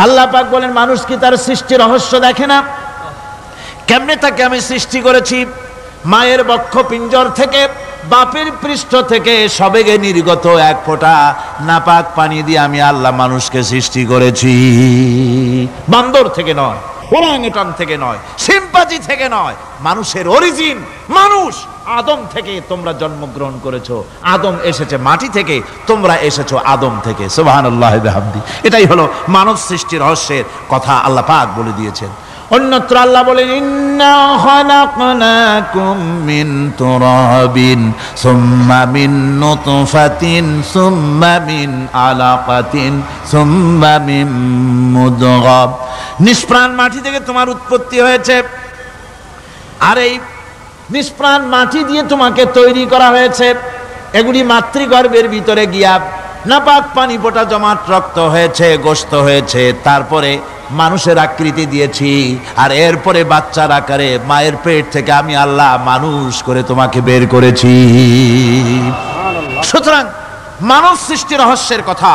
Speaker 2: আল্লাহ পাক বলেন, মানুষ কি তার সৃষ্টি রহস্য দেখে না? কেমনে তাকে আমি সৃষ্টি করেছি? মায়ের বক্ষ পিঞ্জর থেকে, বাপের পৃষ্ঠ থেকে সবেগে নির্গত এক ফোঁটা নাপাক পানি দিয়ে আমি আল্লাহ মানুষকে সৃষ্টি করেছি। বান্দর থেকে নয়, ওরাংউটান থেকে নয়, শিম্পাঞ্জি থেকে নয়, মানুষের অরিজিন মানুষ। আদম থেকে তোমরা জন্মগ্রহণ করেছো, আদম এসেছে মাটি থেকে, তোমরা এসেছো আদম থেকে। সুবহানাল্লাহ বিহামদি। এটাই হলো মানব সৃষ্টির রহস্যের কথা আল্লাহ পাক বলে দিয়েছেন। অন্যত্র আল্লাহ বলেন, ইন্না খালাকনাকুম মিন তুরাবিন সুম্মা মিন নুতফাতিন সুম্মা মিন আলাকাতিন সুম্মা মিন মুদগা। নিষ্প্রাণ মাটি থেকে তোমার উৎপত্তি হয়েছে, আর এই নিষ্প্রাণ মাটি দিয়ে তোমাকে তৈরি করা হয়েছে। এগুলি মাতৃগর্ভের ভিতরে গিয়া নাপাক পানি ফোঁটা জমাট রক্ত হয়েছে, গোশত হয়েছে, তারপরে মানুষের আকৃতি দিয়েছি, আর এরপরে বাচ্চার আকারে মায়ের পেট থেকে আমি আল্লাহ মানুষ করে তোমাকে বের করেছি। সুতরাং মানব সৃষ্টি রহস্যের কথা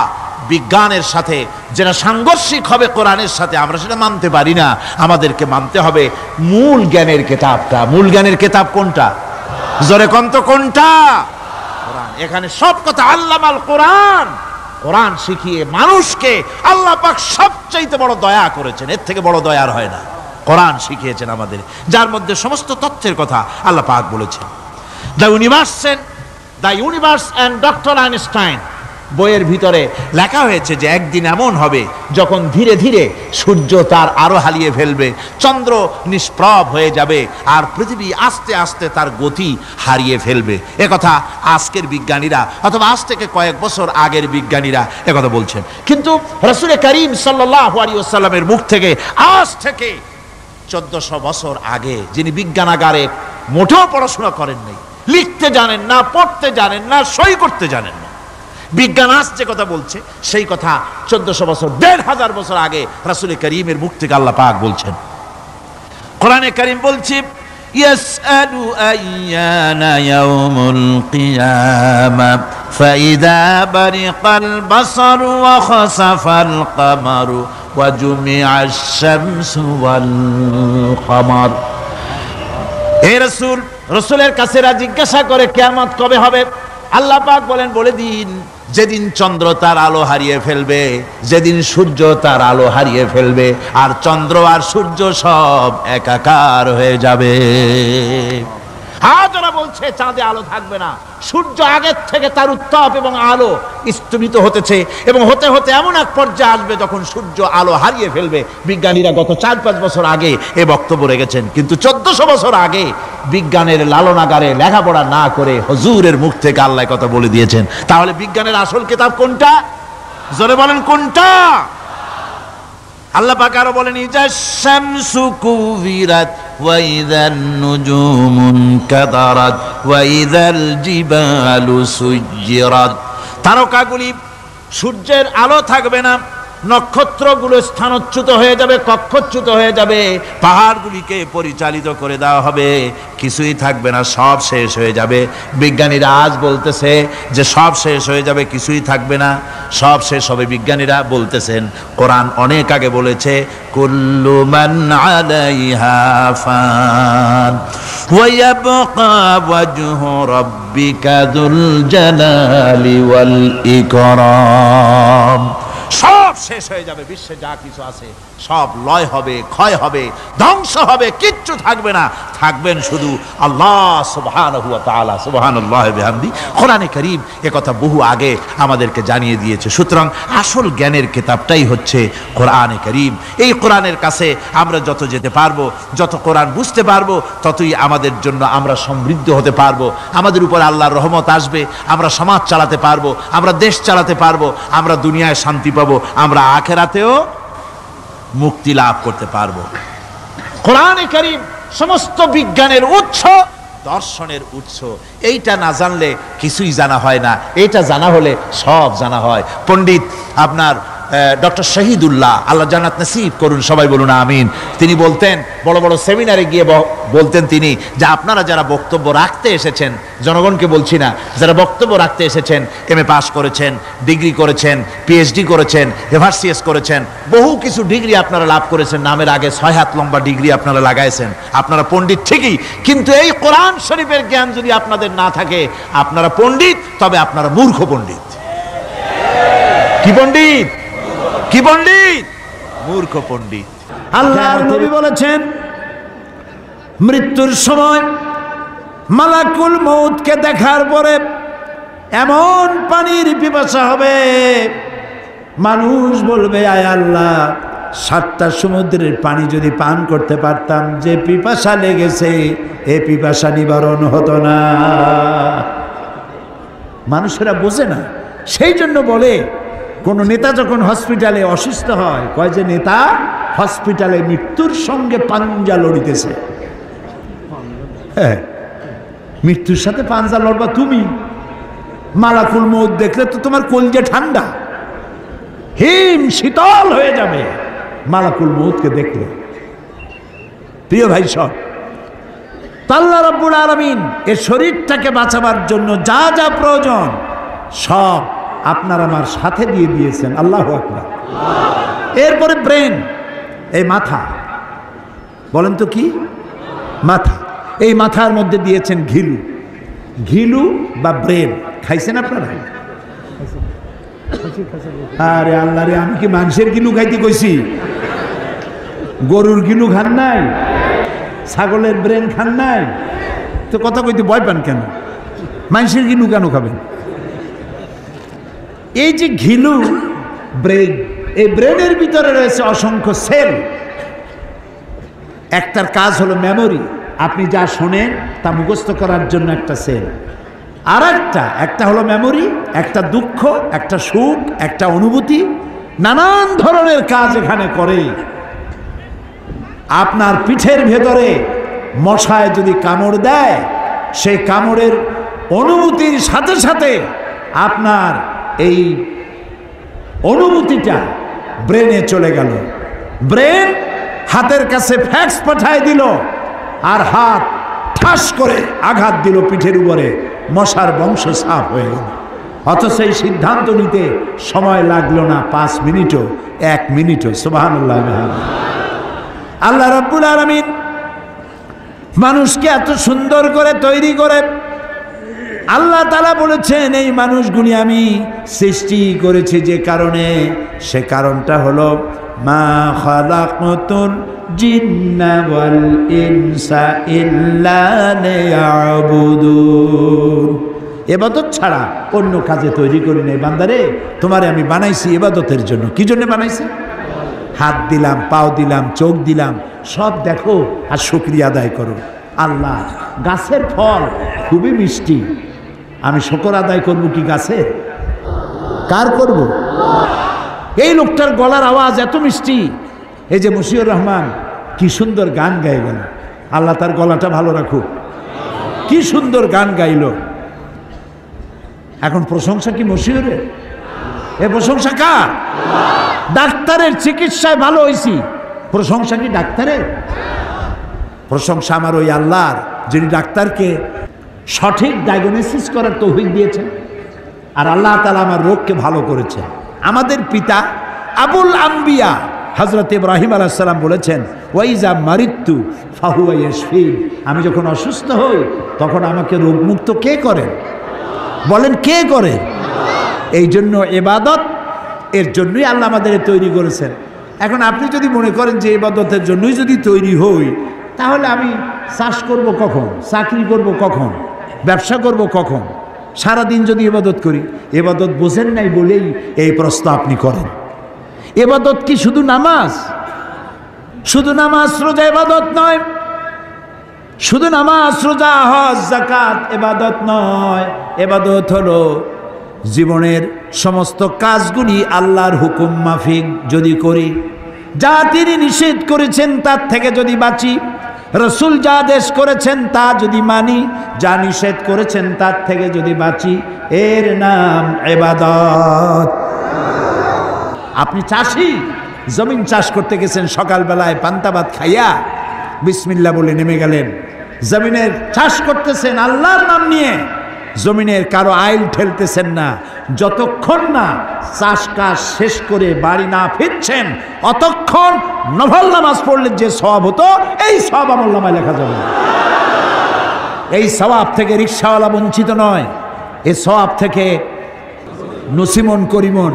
Speaker 2: বিজ্ঞানের সাথে যেটা সাংঘর্ষিক হবে কোরআনের সাথে, আমরা সেটা মানতে পারি না। আমাদেরকে মানতে হবে মূল জ্ঞানের কেতাবটা। মূল জ্ঞানের কেতাব কোনটা? জোরে কন্ত কোনটা? কোরআন। এখানে সব কথা আল্লামাল কোরআন। কোরআন শিখিয়ে মানুষকে আল্লাহ পাক সবচাইতে বড় দয়া করেছেন, এর থেকে বড় দয়া আর হয় না। কোরআন শিখিয়েছেন আমাদের, যার মধ্যে সমস্ত তথ্যের কথা আল্লাহ পাক বলেছেন। The universe and doctor Einstein বইয়ের ভিতরে লেখা হয়েছে যে একদিন এমন হবে যখন ধীরে ধীরে সূর্য তার আলো হারিয়ে ফেলবে, চন্দ্র নিষ্প্রভ হয়ে যাবে, আর পৃথিবী আস্তে আস্তে তার গতি হারিয়ে ফেলবে। একথা আজকের বিজ্ঞানীরা অথবা আজ থেকে কয়েক বছর আগের বিজ্ঞানীরা একথা বলছেন। কিন্তু রাসূল করিম সাল্লাল্লাহু আলাইহি ওয়াসাল্লামের মুখ থেকে আজ থেকে 1400 বছর আগে, যিনি বিজ্ঞানাগারে মোটেও পড়াশোনা করেন নাই, লিখতে জানেন না, পড়তে জানেন না, সই করতে জানেন না, বিজ্ঞান আজ যে কথা বলছে সেই কথা 1400 বছর, 1500 বছর আগে রাসূল করিমের মুখ থেকে আল্লাহ পাক বলছেন। কোরআনে কারীম বলছে, ইয়াসআলু আইয়ানা ইয়াউমুল কিয়ামা ফাইদা বারিকাল বাসারু ওয়া খাসাফাল কামারু ওয়া জুমিআশ শামসু ওয়াল কামার। হে রাসূল, রাসূলের কাছে জিজ্ঞাসা করে কিয়ামত কবে হবে? আল্লাহ পাক বলেন, বলে দিন যেদিন চন্দ্র তার আলো হারিয়ে ফেলবে, যেদিন সূর্য তার আলো হারিয়ে ফেলবে, আর চন্দ্র আর সূর্য সব একাকার হয়ে যাবে। হাজারা বলছে চাঁদে আলো থাকবে না, সূর্য আগের থেকে তার উত্তাপ এবং আলো স্তমিত হতেছে, এবং হতে হতে এমন এক পর্যায়ে আসবে যখন সূর্য আলো হারিয়ে ফেলবে। বিজ্ঞানীরা গত 4-5 বছর আগে এ বক্তব্য রেখেছেন, কিন্তু 1400 বছর আগে বিজ্ঞানের লালনাগারে লেখাপড়া না করে হুজুরের মুখ থেকে আল্লাহ কথা বলে দিয়েছেন। তাহলে বিজ্ঞানের আসল কিতাব কোনটা? জোরে বলেন কোনটা? আল্লাহ পাক আরো বলেন, ইজাশ শামসু কুবিরাত ওয়া ইযান নুজুমুন কাদারাত ওয়া ইযাল জিবালু সুজ্জিরাত। তারকাগুলি, সূর্যের আলো থাকবে না, নক্ষত্রগুলো স্থানচ্যুত হয়ে যাবে, কক্ষচ্যুত হয়ে যাবে, পাহাড়গুলিকে পরিচালিত করে দেওয়া হবে, কিছুই থাকবে না, সব শেষ হয়ে যাবে। বিজ্ঞানীরা আজ বলতেছে যে সব শেষ হয়ে যাবে, কিছুই থাকবে না, সব শেষ হবে। বিজ্ঞানীরা বলতেছেন, কোরআন অনেক আগে বলেছে, কুল্লু মান আলাইহা ফান ওয়া ইয়াবকা ওয়াজহু রাব্বিকা যুল জালালি ওয়াল ইকরাম। সব শেষ হয়ে যাবে, বিশ্বে যা কিছু আছে সব লয় হবে, ক্ষয় হবে, ধ্বংস হবে, কিচ্ছু থাকবে না, থাকবেন শুধু আল্লাহ সুবহানাহু ওয়া তাআলা। সুবহানাল্লাহি ওয়া বিহামদি। কোরআনে কারীম একথা বহু আগে আমাদেরকে জানিয়ে দিয়েছে। সুতরাং আসল জ্ঞানের কিতাবটাই হচ্ছে কোরআনে কারীম। এই কোরআনের কাছে আমরা যত যেতে পারবো, যত কোরআন বুঝতে পারবো, ততই আমাদের জন্য আমরা সমৃদ্ধ হতে পারবো, আমাদের উপর আল্লাহর রহমত আসবে, আমরা সমাজ চালাতে পারবো, আমরা দেশ চালাতে পারবো, আমরা দুনিয়ায় শান্তি পাবো, আমরা আখিরাতেও মুক্তি লাভ করতে পারবো। কোরআনে কারীম সমস্ত বিজ্ঞানের উৎস, দর্শনের উৎস। এইটা না জানলে কিছুই জানা হয় না, এইটা জানা হলে সব জানা হয়। পণ্ডিত আপনার ডক্টর শহীদুল্লাহ, আল্লাহ জান্নাত নসিব করুন, সবাই বলুন আমিন। তিনি বলতেন, বড় বড় সেমিনারে গিয়ে বলতেন তিনি, যে আপনারা যারা বক্তব্য রাখতে এসেছেন, জনগণকে বলছি না, যারা বক্তব্য রাখতে এসেছেন, MA পাস করেছেন, ডিগ্রি করেছেন, PhD করেছেন, এভারসিএস করেছেন, বহু কিছু ডিগ্রি আপনারা লাভ করেছেন, নামের আগে 6 হাত লম্বা ডিগ্রি আপনারা লাগাইছেন, আপনারা পণ্ডিত ঠিকই, কিন্তু এই কোরআন শরীফের জ্ঞান যদি আপনাদের না থাকে, আপনারা পণ্ডিত, তবে আপনারা মূর্খ পণ্ডিত। কি পণ্ডিত? কি পণ্ডিত? মূর্খ পণ্ডিত।
Speaker 1: আল্লাহর নবী বলেছেন, মৃত্যুর সময় মালাকুল মউতকে দেখার পরে এমন পানির পিপাসা হবে, মানুষ বলবে, আয় আল্লাহ, 7টা সমুদ্রের পানি যদি পান করতে পারতাম, যে পিপাসা লেগেছে এ পিপাসা নিবারণ হতো না। মানুষেরা বোঝে না, সেই জন্য বলে, কোন নেতা যখন হসপিটালে অসুস্থ হয়, কয় যে নেতা হসপিটালে মৃত্যুর সঙ্গে পাঞ্জা লড়িতেছে। হ্যাঁ, মৃত্যুর সাথে পাঞ্জা লড়বা তুমি? মালাকুল মউত দেখলে তো তোমার কলজে ঠান্ডা, হিম শীতল হয়ে যাবে মালাকুল মউতকে দেখলে। প্রিয় ভাই সব, আল্লাহ রাব্বুল আলামিন এর শরীরটাকে বাঁচাবার জন্য যা যা প্রয়োজন সব আপনার আমার সাথে দিয়ে দিয়েছেন। আল্লাহু আকবার। এরপরে ব্রেন, এই মাথা, বলেন তো কি? মাথা। এই মাথার মধ্যে দিয়েছেন ঘিলু। ঘিলু বা ব্রেন খাইছেন আপনারা? আরে আল্লাহ রে, আমি কি মানুষের গিলু খাইতে কইছি? গরুর গিলু খান নাই? ছাগলের ব্রেন খান নাই? তো কথা কইতে ভয় পান কেন? মানুষের গিলু কেন খাবেন? এই যে ঘিলু, ব্রেন, এই ব্রেনের ভিতরে রয়েছে অসংখ্য সেল। একটার কাজ হলো মেমোরি, আপনি যা শোনেন তা মুখস্থ করার জন্য একটা সেল। আর একটা হলো মেমোরি, একটা দুঃখ, একটা সুখ, একটা অনুভূতি, নানান ধরনের কাজ এখানে করে। আপনার পিঠের ভেতরে মশায় যদি কামড় দেয়, সেই কামড়ের অনুভূতির সাথে সাথে আপনার এই অনুভূতিটা ব্রেনে চলে গেল। ব্রেন হাতের কাছে ফ্যাক্স পাঠায় দিল, আর হাত ঠাস করে আঘাত দিল পিঠের উপরে, মশার বংশ সাফ হয়ে গেল। অথচ এই সিদ্ধান্ত নিতে সময় লাগলো না 5 মিনিটও, 1 মিনিটও। সুবহানাল্লাহ। আল্লাহ রাব্বুল আলামিন মানুষকে এত সুন্দর করে তৈরি করে, আল্লাহ তাআলা বলেছেন, এই মানুষগুলি আমি সৃষ্টি করেছি যে কারণে, সে কারণটা হলো মা খালাকতুল জিন্না ওয়াল ইনসা ইল্লা লিয়াবুদুন। ইবাদত ছাড়া অন্য কাজে তৈরি করি নাই বান্দারে, তোমারে আমি বানাইছি ইবাদতের জন্য। কি জন্য বানাইছি? হাত দিলাম, পাও দিলাম, চোখ দিলাম, সব দেখো আর শুকরিয়া আদায় করো। আল্লাহ, গাছের ফল খুবই মিষ্টি, আমি শুকর আদায় করবো কি গাছের? কার করব? এই লোকটার গলার আওয়াজ এত মিষ্টি, এই যে মশিউর রহমান কি সুন্দর গান গায়ে গেল, আল্লাহ তার গলাটা ভালো রাখুক, কি সুন্দর গান গাইল। এখন প্রশংসা কি মশিউরের? এ প্রশংসা কার? ডাক্তারের চিকিৎসায় ভালো হয়েছি, প্রশংসা কি ডাক্তারের? প্রশংসা আমার ওই আল্লাহর, যিনি ডাক্তারকে সঠিক ডায়াগনোসিস করার তৌফিক দিয়েছেন, আর আল্লাহ তাআলা আমার রোগকে ভালো করেছেন। আমাদের পিতা আবুল আম্বিয়া হযরত ইব্রাহিম আলাইহিস সালাম বলেছেন, ওয়াইজা মারিতু ফাহুয়া ইয়াশফিন, আমি যখন অসুস্থ হই তখন আমাকে রোগমুক্ত কে করেন? বলেন কে করে? এই জন্য ইবাদত, এর জন্যই আল্লাহ আমাদের তৈরি করেছেন। এখন আপনি যদি মনে করেন যে ইবাদতের জন্যই যদি তৈরি হই, তাহলে আমি চাষ করব কখন, চাকরি করব কখন, ব্যবসা করব কখন? সারাদিন যদি ইবাদত করি, ইবাদত বোঝেন নাই বলেই এই প্রশ্ন আপনি করেন। ইবাদত কি শুধু নামাজ? শুধু নামাজ রোজা ইবাদত নয়, শুধু নামাজ রোজা হজ যাকাত ইবাদত নয়। ইবাদত হলো জীবনের সমস্ত কাজগুলি আল্লাহর হুকুম মাফিক যদি করি, যা তিনি নিষেধ করেছেন তার থেকে যদি বাঁচি, রসুল যা আদেশ করেছেন তা যদি মানি, যা নিষেধ করেছেন তার থেকে যদি বাঁচি, এর নাম ইবাদত। আপনি চাষি, জমিন চাষ করতে গেছেন, সকালবেলায় পান্তা ভাত খাইয়া বিসমিল্লাহ বলে নেমে গেলেন, জমিনের চাষ করতেছেন আল্লাহর নাম নিয়ে, জমিনের কারো আইল ঠেলতেছেন না। যতক্ষণ না চাষ কাজ শেষ করে বাড়ি না ফিরছেন, অতক্ষণ নফল নামাজ পড়লে যে সওয়াব হতো, এই সওয়াব আমলনামায় লেখা যাবে। এই সওয়াব থেকে রিকশাওয়ালা বঞ্চিত নয়, এই সওয়াব থেকে নসিমন করিমন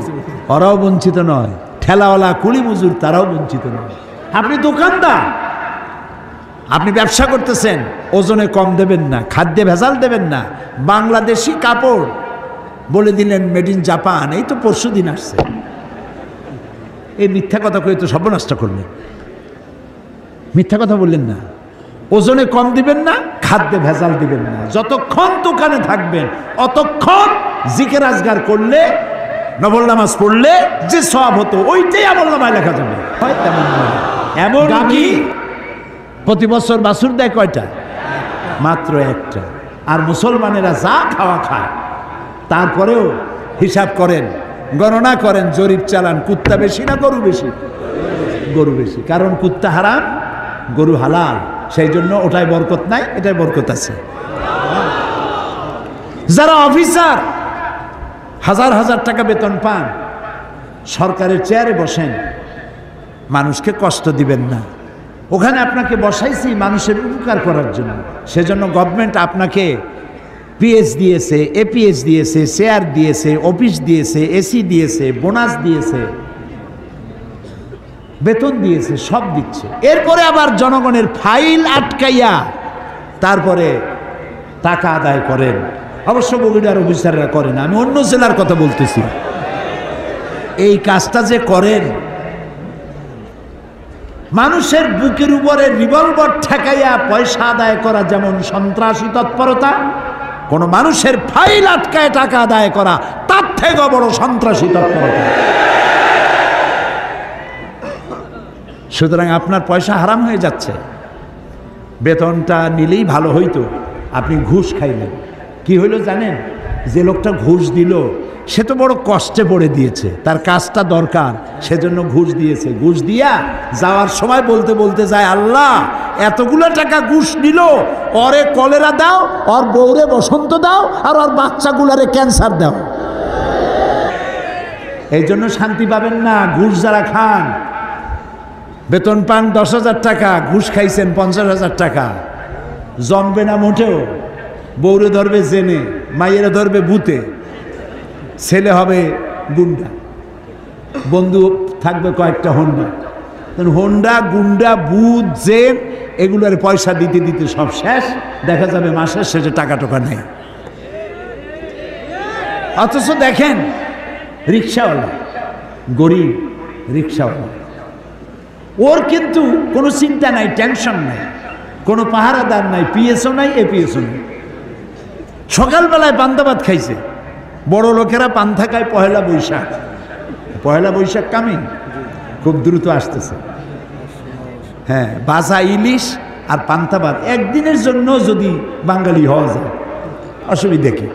Speaker 1: ওরাও বঞ্চিত নয়, ঠেলাওয়ালা কুলি মজুর তারাও বঞ্চিত নয়। আপনি দোকানদার, আপনি ব্যবসা করতেছেন, ওজনে কম দেবেন না, খাদ্যে ভেজাল দেবেন না, বাংলাদেশি কাপড় বলে দিলেন মেড ইন জাপান, এই তো পরশু দিন আসছে, এই মিথ্যা কথা কয়ে তো সর্বনাশ করলেন। মিথ্যা কথা বললেন না, ওজনে কম দিবেন না, খাদ্যে ভেজাল দিবেন না। যতক্ষণ দোকানে থাকবেন অতক্ষণ জিকির আজগার করলে, নফল নামাজ পড়লে যে সওয়াব হতো ওইটাই আমলনামায় লেখা যাবে। হয় তেমন নয়। এমন কি প্রতি বছর বাছুর দেয় কয়টা? মাত্র একটা। আর মুসলমানেরা যা খাওয়া খায়, তারপরেও হিসাব করেন, গণনা করেন, জরিপ চালান, কুত্তা বেশি না গরু বেশি? গরু বেশি। কারণ কুত্তা হারাম, গরু হালাল, সেই জন্য ওটাই বরকত নাই, এটাই বরকত আছে। যারা অফিসার হাজার হাজার টাকা বেতন পান, সরকারের চেয়ারে বসেন, মানুষকে কষ্ট দিবেন না। ওখানে আপনাকে বসাইছি মানুষের উপকার করার জন্য, সেজন্য গভর্নমেন্ট আপনাকে পিএস দিয়েছে, এপিএস দিয়েছে, চেয়ার দিয়েছে, অফিস দিয়েছে, এসি দিয়েছে, বোনাস দিয়েছে, বেতন দিয়েছে, সব দিচ্ছে। এরপরে আবার জনগণের ফাইল আটকাইয়া তারপরে টাকা আদায় করেন। অবশ্য বগুড়ার অফিসাররা করে না, আমি অন্য জেলার কথা বলতেছি। এই কাজটা যে করেন, মানুষের বুকের উপরে রিভলভার ঠেকাইয়া পয়সা আদায় করা যেমন সন্ত্রাসী তৎপরতা, কোন মানুষের ফাইল আটকায় টাকা আদায় করা তার থেকে বড় সন্ত্রাসী তৎপরতা। সুতরাং আপনার পয়সা হারাম হয়ে যাচ্ছে। বেতনটা নিলেই ভালো হইতো, আপনি ঘুষ খাইলেন। কি হইল জানেন? যে লোকটা ঘুষ দিল সে তো বড় কষ্টে পড়ে দিয়েছে, তার কাজটা দরকার, সেজন্য ঘুষ দিয়েছে। ঘুষ দিয়া যাওয়ার সময় বলতে বলতে যায়, আল্লাহ এতগুলো টাকা ঘুষ নিল, ওরে কলেরা দাও, ওর বউরে বসন্ত দাও, আর ওর বাচ্চাগুলারে ক্যান্সার দাও। এই জন্য শান্তি পাবেন না। ঘুষ যারা খান, বেতন পান 10,000 টাকা, ঘুষ খাইছেন 50,000 টাকা, জমবে না মোটেও। বউরে ধরবে জেনে, মাইয়েরা ধরবে ভূতে, ছেলে হবে গুন্ডা, বন্ধু থাকবে কয়েকটা হোন্ডা। হোন্ডা, গুন্ডা, ভূত, জেন, এগুলোর পয়সা দিতে দিতে সব শেষ। দেখা যাবে মাসের শেষে টাকা টোকা নেই। অথচ দেখেন রিক্সাওয়ালা, গরিব রিক্সাওয়ালা, ওর কিন্তু কোনো চিন্তা নাই, টেনশন নাই, কোনো পাহারাদার নাই, পিএসও নাই, এপিএসও নাই। সকালবেলায় পান্তা ভাত খাইছে। বড় লোকেরা পান্তা খায় পহেলা বৈশাখ। পহেলা বৈশাখ কামিং, খুব দ্রুত আসতেছে। হ্যাঁ, বাজা ইলিশ আর পান্তা ভাত একদিনের জন্য যদি বাঙালি হওয়া যায়, অসুবিধা কি?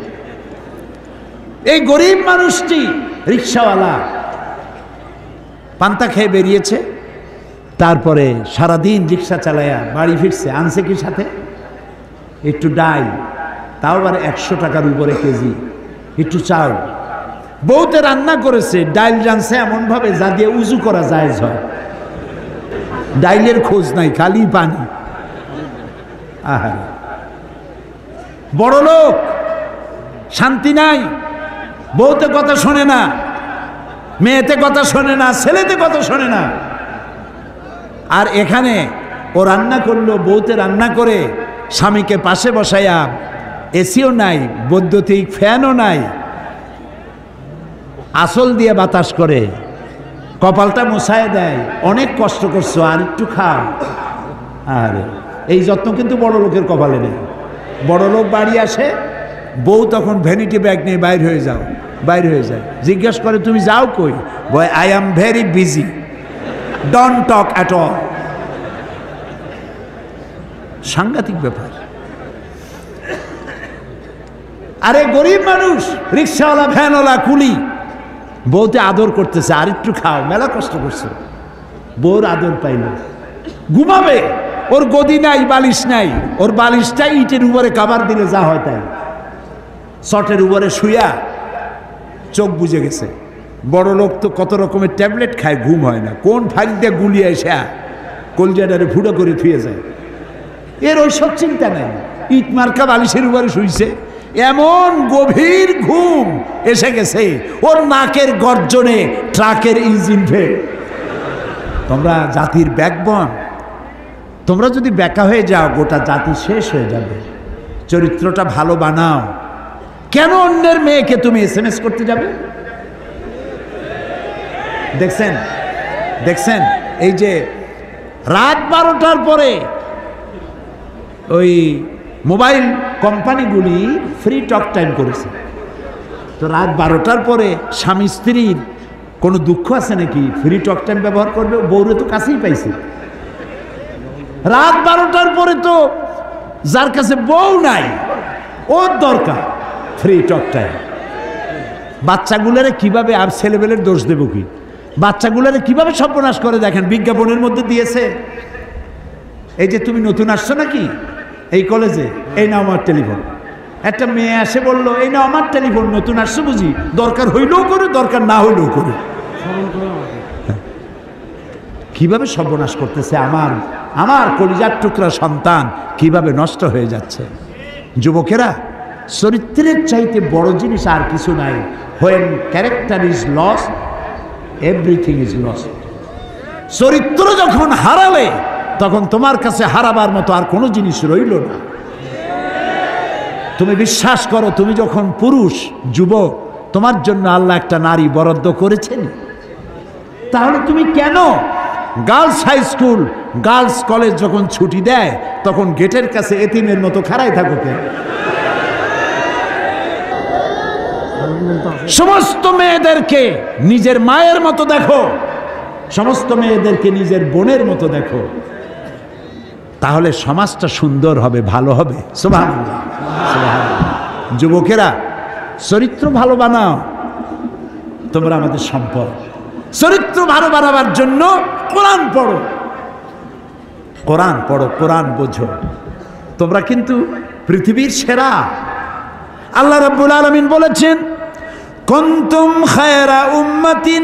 Speaker 1: এই গরিব মানুষটি রিক্সাওয়ালা পান্তা খেয়ে বেরিয়েছে, তারপরে সারাদিন রিক্সা চালায়া বাড়ি ফিরছে। আনছে কি সাথে? একটু ডাল, তাও আবার 100 টাকার উপরে কেজি, একটু চাল। বউতে রান্না করেছে, ডাইল রানছে এমনভাবে যা দিয়ে উজু করা জায়েজ হয়। ডাইলের খোঁজ নাই, খালি পানি। আহা, বড় লোক, শান্তি নাই। বউতে কথা শোনে না, মেয়েতে কথা শোনে না, ছেলেতে কথা শোনে না। আর এখানে ও রান্না করলো, বউতে রান্না করে স্বামীকে পাশে বসাইয়া, এসিও নাই, বৈদ্যুতিক ফ্যানও নাই, আসল দিয়ে বাতাস করে, কপালটা মুছায় দেয়। অনেক কষ্ট করছো, আর একটু খাও। আর এই যত্ন কিন্তু বড় লোকের কপালে নেই। বড় লোক বাড়ি আসে, বউ তখন ভ্যানিটি ব্যাগ নিয়ে বাইর হয়ে যাও, বাইর হয়ে যায়। জিজ্ঞেস করে তুমি যাও কই? Boy I am very busy, don't talk at all. সাংঘাতিক ব্যাপার। আরে গরিব মানুষ, রিক্সাওয়ালা, ভ্যানওয়ালা, কুলি বউতে আদর করতেছে, আর একটু খাও, মেলা কষ্ট করছে, বউর আদর পাইল, ঘুমাবে, ওর গদি নাই, বালিশ নাই, ওর বালিশটা ইটের উপরে কাবার দিলে যা হয় তাই, চটের উপরে শুয়া চোখ বুঝে গেছে। বড় লোক তো কত রকমের ট্যাবলেট খায়, ঘুম হয় না, কোন ফাইল দিয়ে গুলিয়ে এসে কলজাটারে ফুটো করে থুয়ে যায়, এর ওইসব চিন্তা নাই, ইট মার্কা বালিশের উপরে শুইছে, এমন গভীর ঘুম এসে গেছে, ওর নাকের গর্জনে ট্রাকের ইঞ্জিন ফেল। তোমরা জাতির ব্যাকবন, তোমরা যদি বেকা হয়ে যাও গোটা জাতি শেষ হয়ে যাবে। চরিত্রটা ভালো বানাও। কেন অন্যের মেয়েকে তুমি SMS করতে যাবে? দেখছেন দেখছেন এই যে রাত 12টার পরে ওই মোবাইল কোম্পানিগুলি ফ্রি টক টাইম করেছে, তো রাত 12টার পরে স্বামী স্ত্রীর কোনো দুঃখ আছে নাকি? ফ্রি টক টাইম ব্যবহার করবে, বউরে তো কাছেই পাইছে। রাত 12টার পরে তো যার কাছে বউ নাই ওর দরকার ফ্রি টক টাইম। বাচ্চাগুলোরে কিভাবে, আর ছেলেবেলের দোষ দেব কি, বাচ্চাগুলোরে কিভাবে সর্বনাশ করে দেখেন, বিজ্ঞাপনের মধ্যে দিয়েছে, এই যে তুমি নতুন আসছো নাকি এই কলেজে, এই নাও আমার টেলিফোন। একটা মেয়ে আসে বলল, এই নাও আমার টেলিফোন, নতুন আসছো বুঝি, দরকার হইলেও করো, দরকার না হইলেও করো। কিভাবে সর্বনাশ করতেছে আমার আমার কলিজার টুকরা সন্তান, কিভাবে নষ্ট হয়ে যাচ্ছে। যুবকেরা, চরিত্রের চাইতে বড় জিনিস আর কিছু নাই। When character is loss, everything is loss. চরিত্র যখন হারালে তখন তোমার কাছে হারাবার মতো আর কোনো জিনিস রইল না। তুমি বিশ্বাস করো, তুমি যখন পুরুষ যুবক, তোমার জন্য আল্লাহ একটা নারী বরাদ্দ করেছেন, তাহলে তুমি কেন girls high school, girls college যখন ছুটি দেয় তখন গেটের কাছে এতিমের মতো খাড়াই থাকো কেন? সমস্ত মেয়েদেরকে নিজের মায়ের মতো দেখো, সমস্ত মেয়েদেরকে নিজের বোনের মতো দেখো, তাহলে সমাজটা সুন্দর হবে, ভালো হবে। সুবহানাল্লাহ, সুবহানাল্লাহ। যুবকেরা, চরিত্র ভালো বানাও, তোমরা আমাদের সম্পদ। চরিত্র ভালো বানাবার জন্য কোরআন পড়ো, কোরআন পড়ো, কোরআন বোঝো। তোমরা কিন্তু পৃথিবীর সেরা। আল্লাহ রাব্বুল আলামিন বলেছেন, কুনতুম খায়রা উম্মাতিন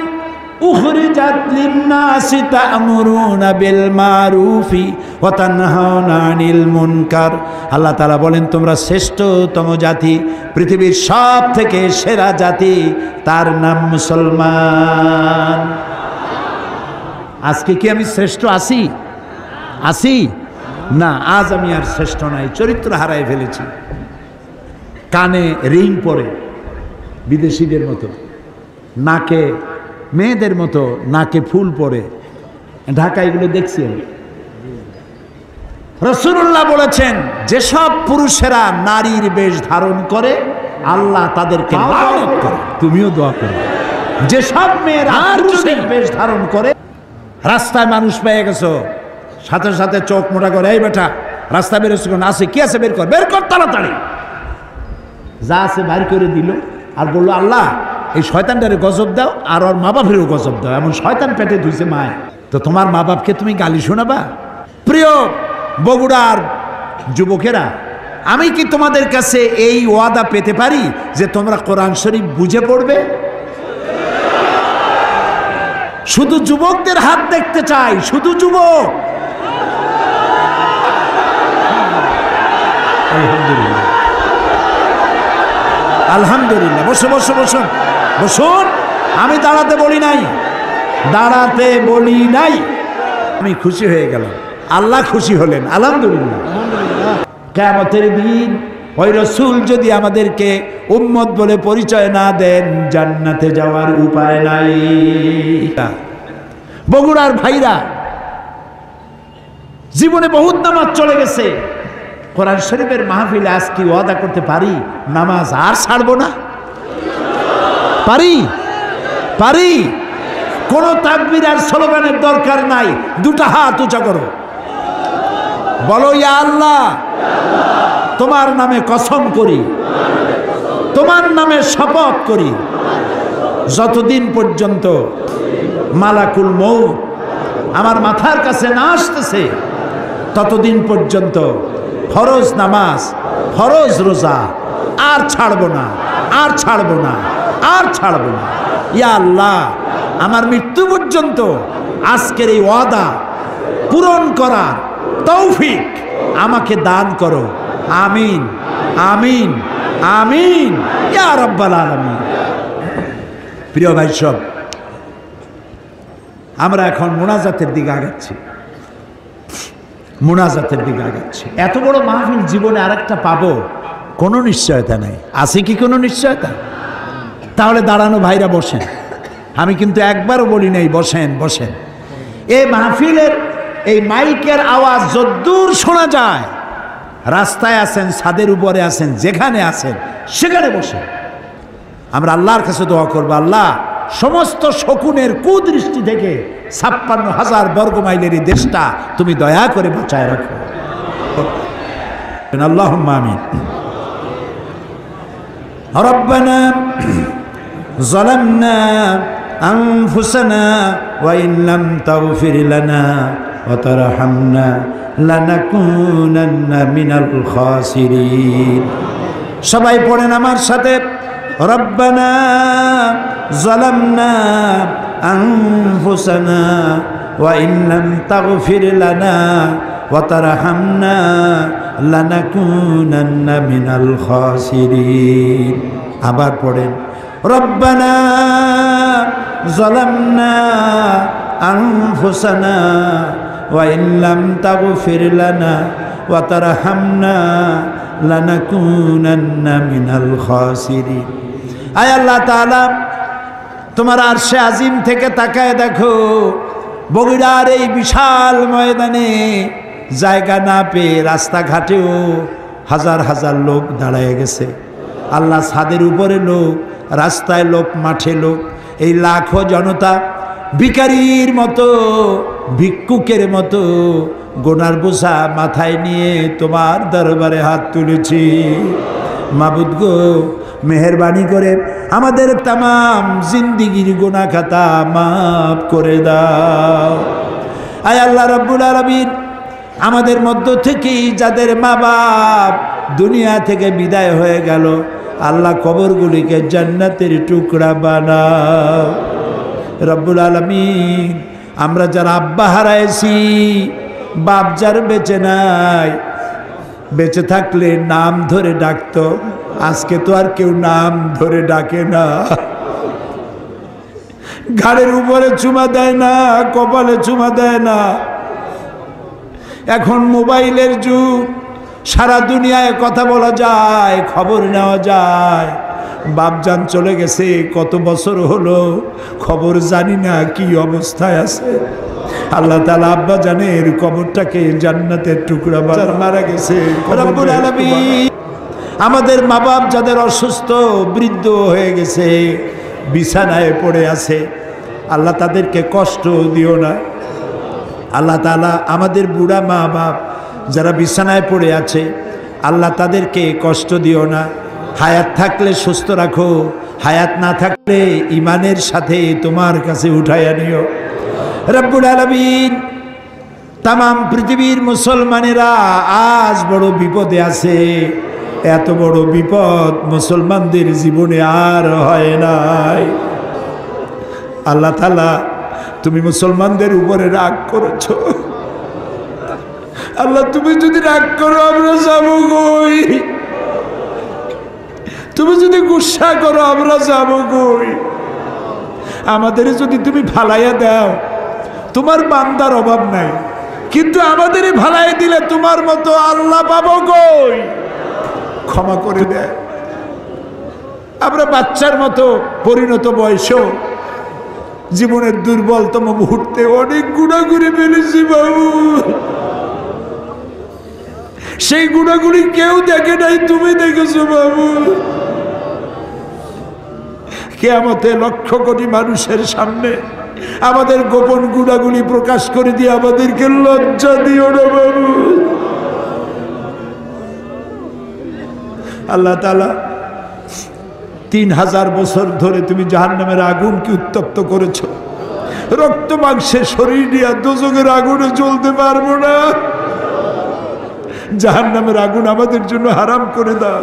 Speaker 1: উখরিজাত লিন-নাসি তা'মুরুনা বিল মারুফি ওয়া তানহাউনা আনিল মুনকার। আল্লাহ তাআলা বলেন, তোমরা শ্রেষ্ঠতম জাতি, পৃথিবীর সব থেকে সেরা জাতি, তার নাম মুসলমান। আজকে কি আমি শ্রেষ্ঠ আছি? আছি না, আজ আমি আর শ্রেষ্ঠ নাই, চরিত্র হারাই ফেলেছি। কানে রিং পরে বিদেশিদের মতো, নাকে মেয়েদের মতো নাকে ফুল পরে, ঢাকা এগুলো দেখছি আমি। রাসূলুল্লাহ বলেছেন, যেসব পুরুষেরা নারীর বেশ ধারণ করে আল্লাহ তাদেরকে লানত করে। তুমিও দোয়া করো। যেসব মেয়েরা পুরুষের বেশ ধারণ করে, রাস্তায় মানুষ পেয়ে গেছো, সাথে সাথে চোখ মোটা করে, এই বেটা রাস্তায় বেরোচ্ছে কোন আছে, কি আছে বের কর, বের কর তাড়াতাড়ি। যা আছে বাইর করে দিল আর বললো, আল্লাহ এই শয়তানটারে গজব দাও, আর ওর মা বাপেরও গজব দাও, এমন শয়তান পেটে ধুইছে মায়। তো তোমার মা বাপকে তুমি গালি শোনাবা? প্রিয় বগুড়ার যুবকেরা, আমি কি তোমাদের কাছে এই ওয়াদা পেতে পারি যে তোমরা কোরআন শরীফ বুঝে পড়বে? শুধু যুবকদের হাত দেখতে চাই, শুধু যুবক। আলহামদুলিল্লাহ, আলহামদুলিল্লাহ। বসো বসো বসুন, বসুন। আমি দাঁড়াতে বলি নাই, দাঁড়াতে বলি নাই। আমি খুশি হয়ে গেলাম, আল্লাহ খুশি হলেন, আলহামদুলিল্লাহ। কিয়ামতের দিন ওই রাসূল যদি আমাদেরকে উম্মত বলে পরিচয় না দেন, জান্নাতে যাওয়ার উপায় নাই। বগুড়ার ভাইরা, জীবনে বহুত নামাজ চলে গেছে, কোরআন শরীফের মাহফিলে আজ কি ওয়াদা করতে পারি নামাজ আর ছাড়বো না? পারি? পারি? কোন তাকবীর আর স্লোগানের দরকার নাই, দুটা হাত উঁচা করো, বলো ইয়া আল্লাহ, তোমার নামে কসম করি, তোমার নামে শপথ করি, যতদিন পর্যন্ত মালাকুল মউত আমার মাথার কাছে না আসতেছে ততদিন পর্যন্ত ফরজ নামাজ, ফরজ রোজা আর ছাড়বো না, আর ছাড়বো না, আর ছাড়বো না। ইয়া আল্লাহ, আমার মৃত্যু পর্যন্ত আজকের এই ওয়াদা পূরণ করার তৌফিক আমাকে দান করো। আমিন, আমিন, আমিন ইয়া রাব্বাল আলামিন। প্রিয় ভাই সব, আমরা এখন মুনাজাতের দিকে আগাচ্ছি, মুনাজাতের দিকে আগাচ্ছি। এত বড় মাহফিল জীবনে আরেকটা পাবো কোনো নিশ্চয়তা নাই। আছে কি কোনো নিশ্চয়তা? তাহলে দাঁড়ানো ভাইরা বসেন, আমি কিন্তু একবারও বলি নাই বসেন বসেন। এই মাহফিলের এই মাইকের আওয়াজ যদ্দূর শোনা যায়, রাস্তায় আছেন, ছাদের উপরে আছেন, যেখানে আছেন সেখানে বসেন। আমরা আল্লাহর কাছে দোয়া করবো, আল্লাহ সমস্ত শকুনের কুদৃষ্টি থেকে ৫৬,০০০ বর্গমাইলের এই দেশটা তুমি দয়া করে বাঁচায় রাখো। আল্লাহুম্মা আমিন। রব্বানা যালামনা আনফুসানা ওয়া ইন লাম তাগফির লানা ওয়া তারহামনা লানাকুনান্না মিনাল খাসিরিন। সবাই পড়েন আমার সাথে, রব্বানা যালামনা আনফুসানা ওয়া ইন লাম তাগফির লানা ওয়া তারহামনা লানাকুনান্না মিনাল খাসিরিন। আবার পড়েন, রব্বানা যালামনা আনফুসানা ওয়া ইন লাম তাগফির লানা ওয়া তারহামনা লানাকুনান্না মিনাল খাসিরিন। আয় আল্লাহ তাআলা, তোমার আরশে আজিম থেকে তাকায় দেখো, বগুড়ার এই বিশাল ময়দানে জায়গা না পেয়ে রাস্তাঘাটেও হাজার হাজার লোক দাঁড়ায় গেছে। আল্লাহ, ছাদের উপরে লোক, রাস্তায় লোক, মাঠে লোক, এই লাখো জনতা ভিখারির মতো, ভিক্ষুকের মতো গোনার বোঝা মাথায় নিয়ে তোমার দরবারে হাত তুলেছি। মাবুদ গো, মেহেরবানি করে আমাদের তামাম জিন্দিগির গুনাহ খাতা মাফ করে দাও। আয় আল্লাহ রাব্বুল আলামিন, আমাদের মধ্য থেকেই যাদের মা বাপ দুনিয়া থেকে বিদায় হয়ে গেল, আল্লাহ কবরগুলিকে জান্নাতের টুকরা বানাও রব্বুল আলামিন। আমরা যারা আব্বা হারাইছি, বাপ যার বেঁচে নাই, বেঁচে থাকলে নাম ধরে ডাকতো, আজকে তো আর কেউ নাম ধরে ডাকে না। ঘাড়ের উপরে চুমা দেয় না, কপালে চুমা দেয় না। এখন মোবাইলের যুগ, সারা দুনিয়ায় কথা বলা যায়, খবর নেওয়া যায়। বাপজান চলে গেছে, কত বছর হলো, খবর জানি না কি অবস্থায় আছে। আল্লাহ তাআলা আব্বা জানের কবরটাকে জান্নাতের টুকরা বানান। মারা গেছে রব্বুল আলামিন। আমাদের মা বাপ যাদের অসুস্থ, বৃদ্ধ হয়ে গেছে, বিছানায় পড়ে আছে, আল্লাহ তাদেরকে কষ্ট দিও না। আল্লাহ তাআলা আমাদের বুড়া মা বাপ যারা বিছানায় পড়ে আছে, আল্লাহ তাদেরকে কষ্ট দিও না। হায়াত থাকলে সুস্থ রাখো, হায়াত না থাকলে ইমানের সাথে তোমার কাছে উঠাইয়া নিও রব্বুল আলামিন। তামাম পৃথিবীর মুসলমানেরা আজ বড় বিপদে আছে। এত বড় বিপদ মুসলমানদের জীবনে আর হয় নাই। আল্লাহ তাআলা, তুমি মুসলমানদের উপরে রাগ করেছো। আল্লাহ, তুমি যদি রাগ করো আমরা যাবো কই? তুমি যদি গুসা করো আমরা যাবো কই? আমাদের যদি তুমি ভালাইয়া দাও, তোমার বান্দার অভাব নাই, কিন্তু আমাদের ভালাই দিলে তোমার মতো আল্লাহ পাবো কই? ক্ষমা করে দেয়। আমরা বাচ্চার মতো পরিণত বয়সেও জীবনের দুর্বলতম মুহূর্তে অনেক গুনাহ করে ফেলেছি বাবু। সেই গুনাহগুলি কেউ দেখে নাই, তুমি দেখেছো বাবু। কিয়ামতে লক্ষ কোটি মানুষের সামনে আমাদের গোপন গুনাহগুলি প্রকাশ করে দিয়ে আমাদেরকে লজ্জা দিও না বাবু। আল্লাহ তাআলা 3000 বছর ধরে তুমি জাহান্নামের আগুনকে উত্তপ্ত করেছ, রক্ত মাংসের শরীর নিয়ে দোজখের আগুনে জ্বলতে পারবো না। জাহান্নামের আগুন আমাদের জন্য হারাম করে দাও।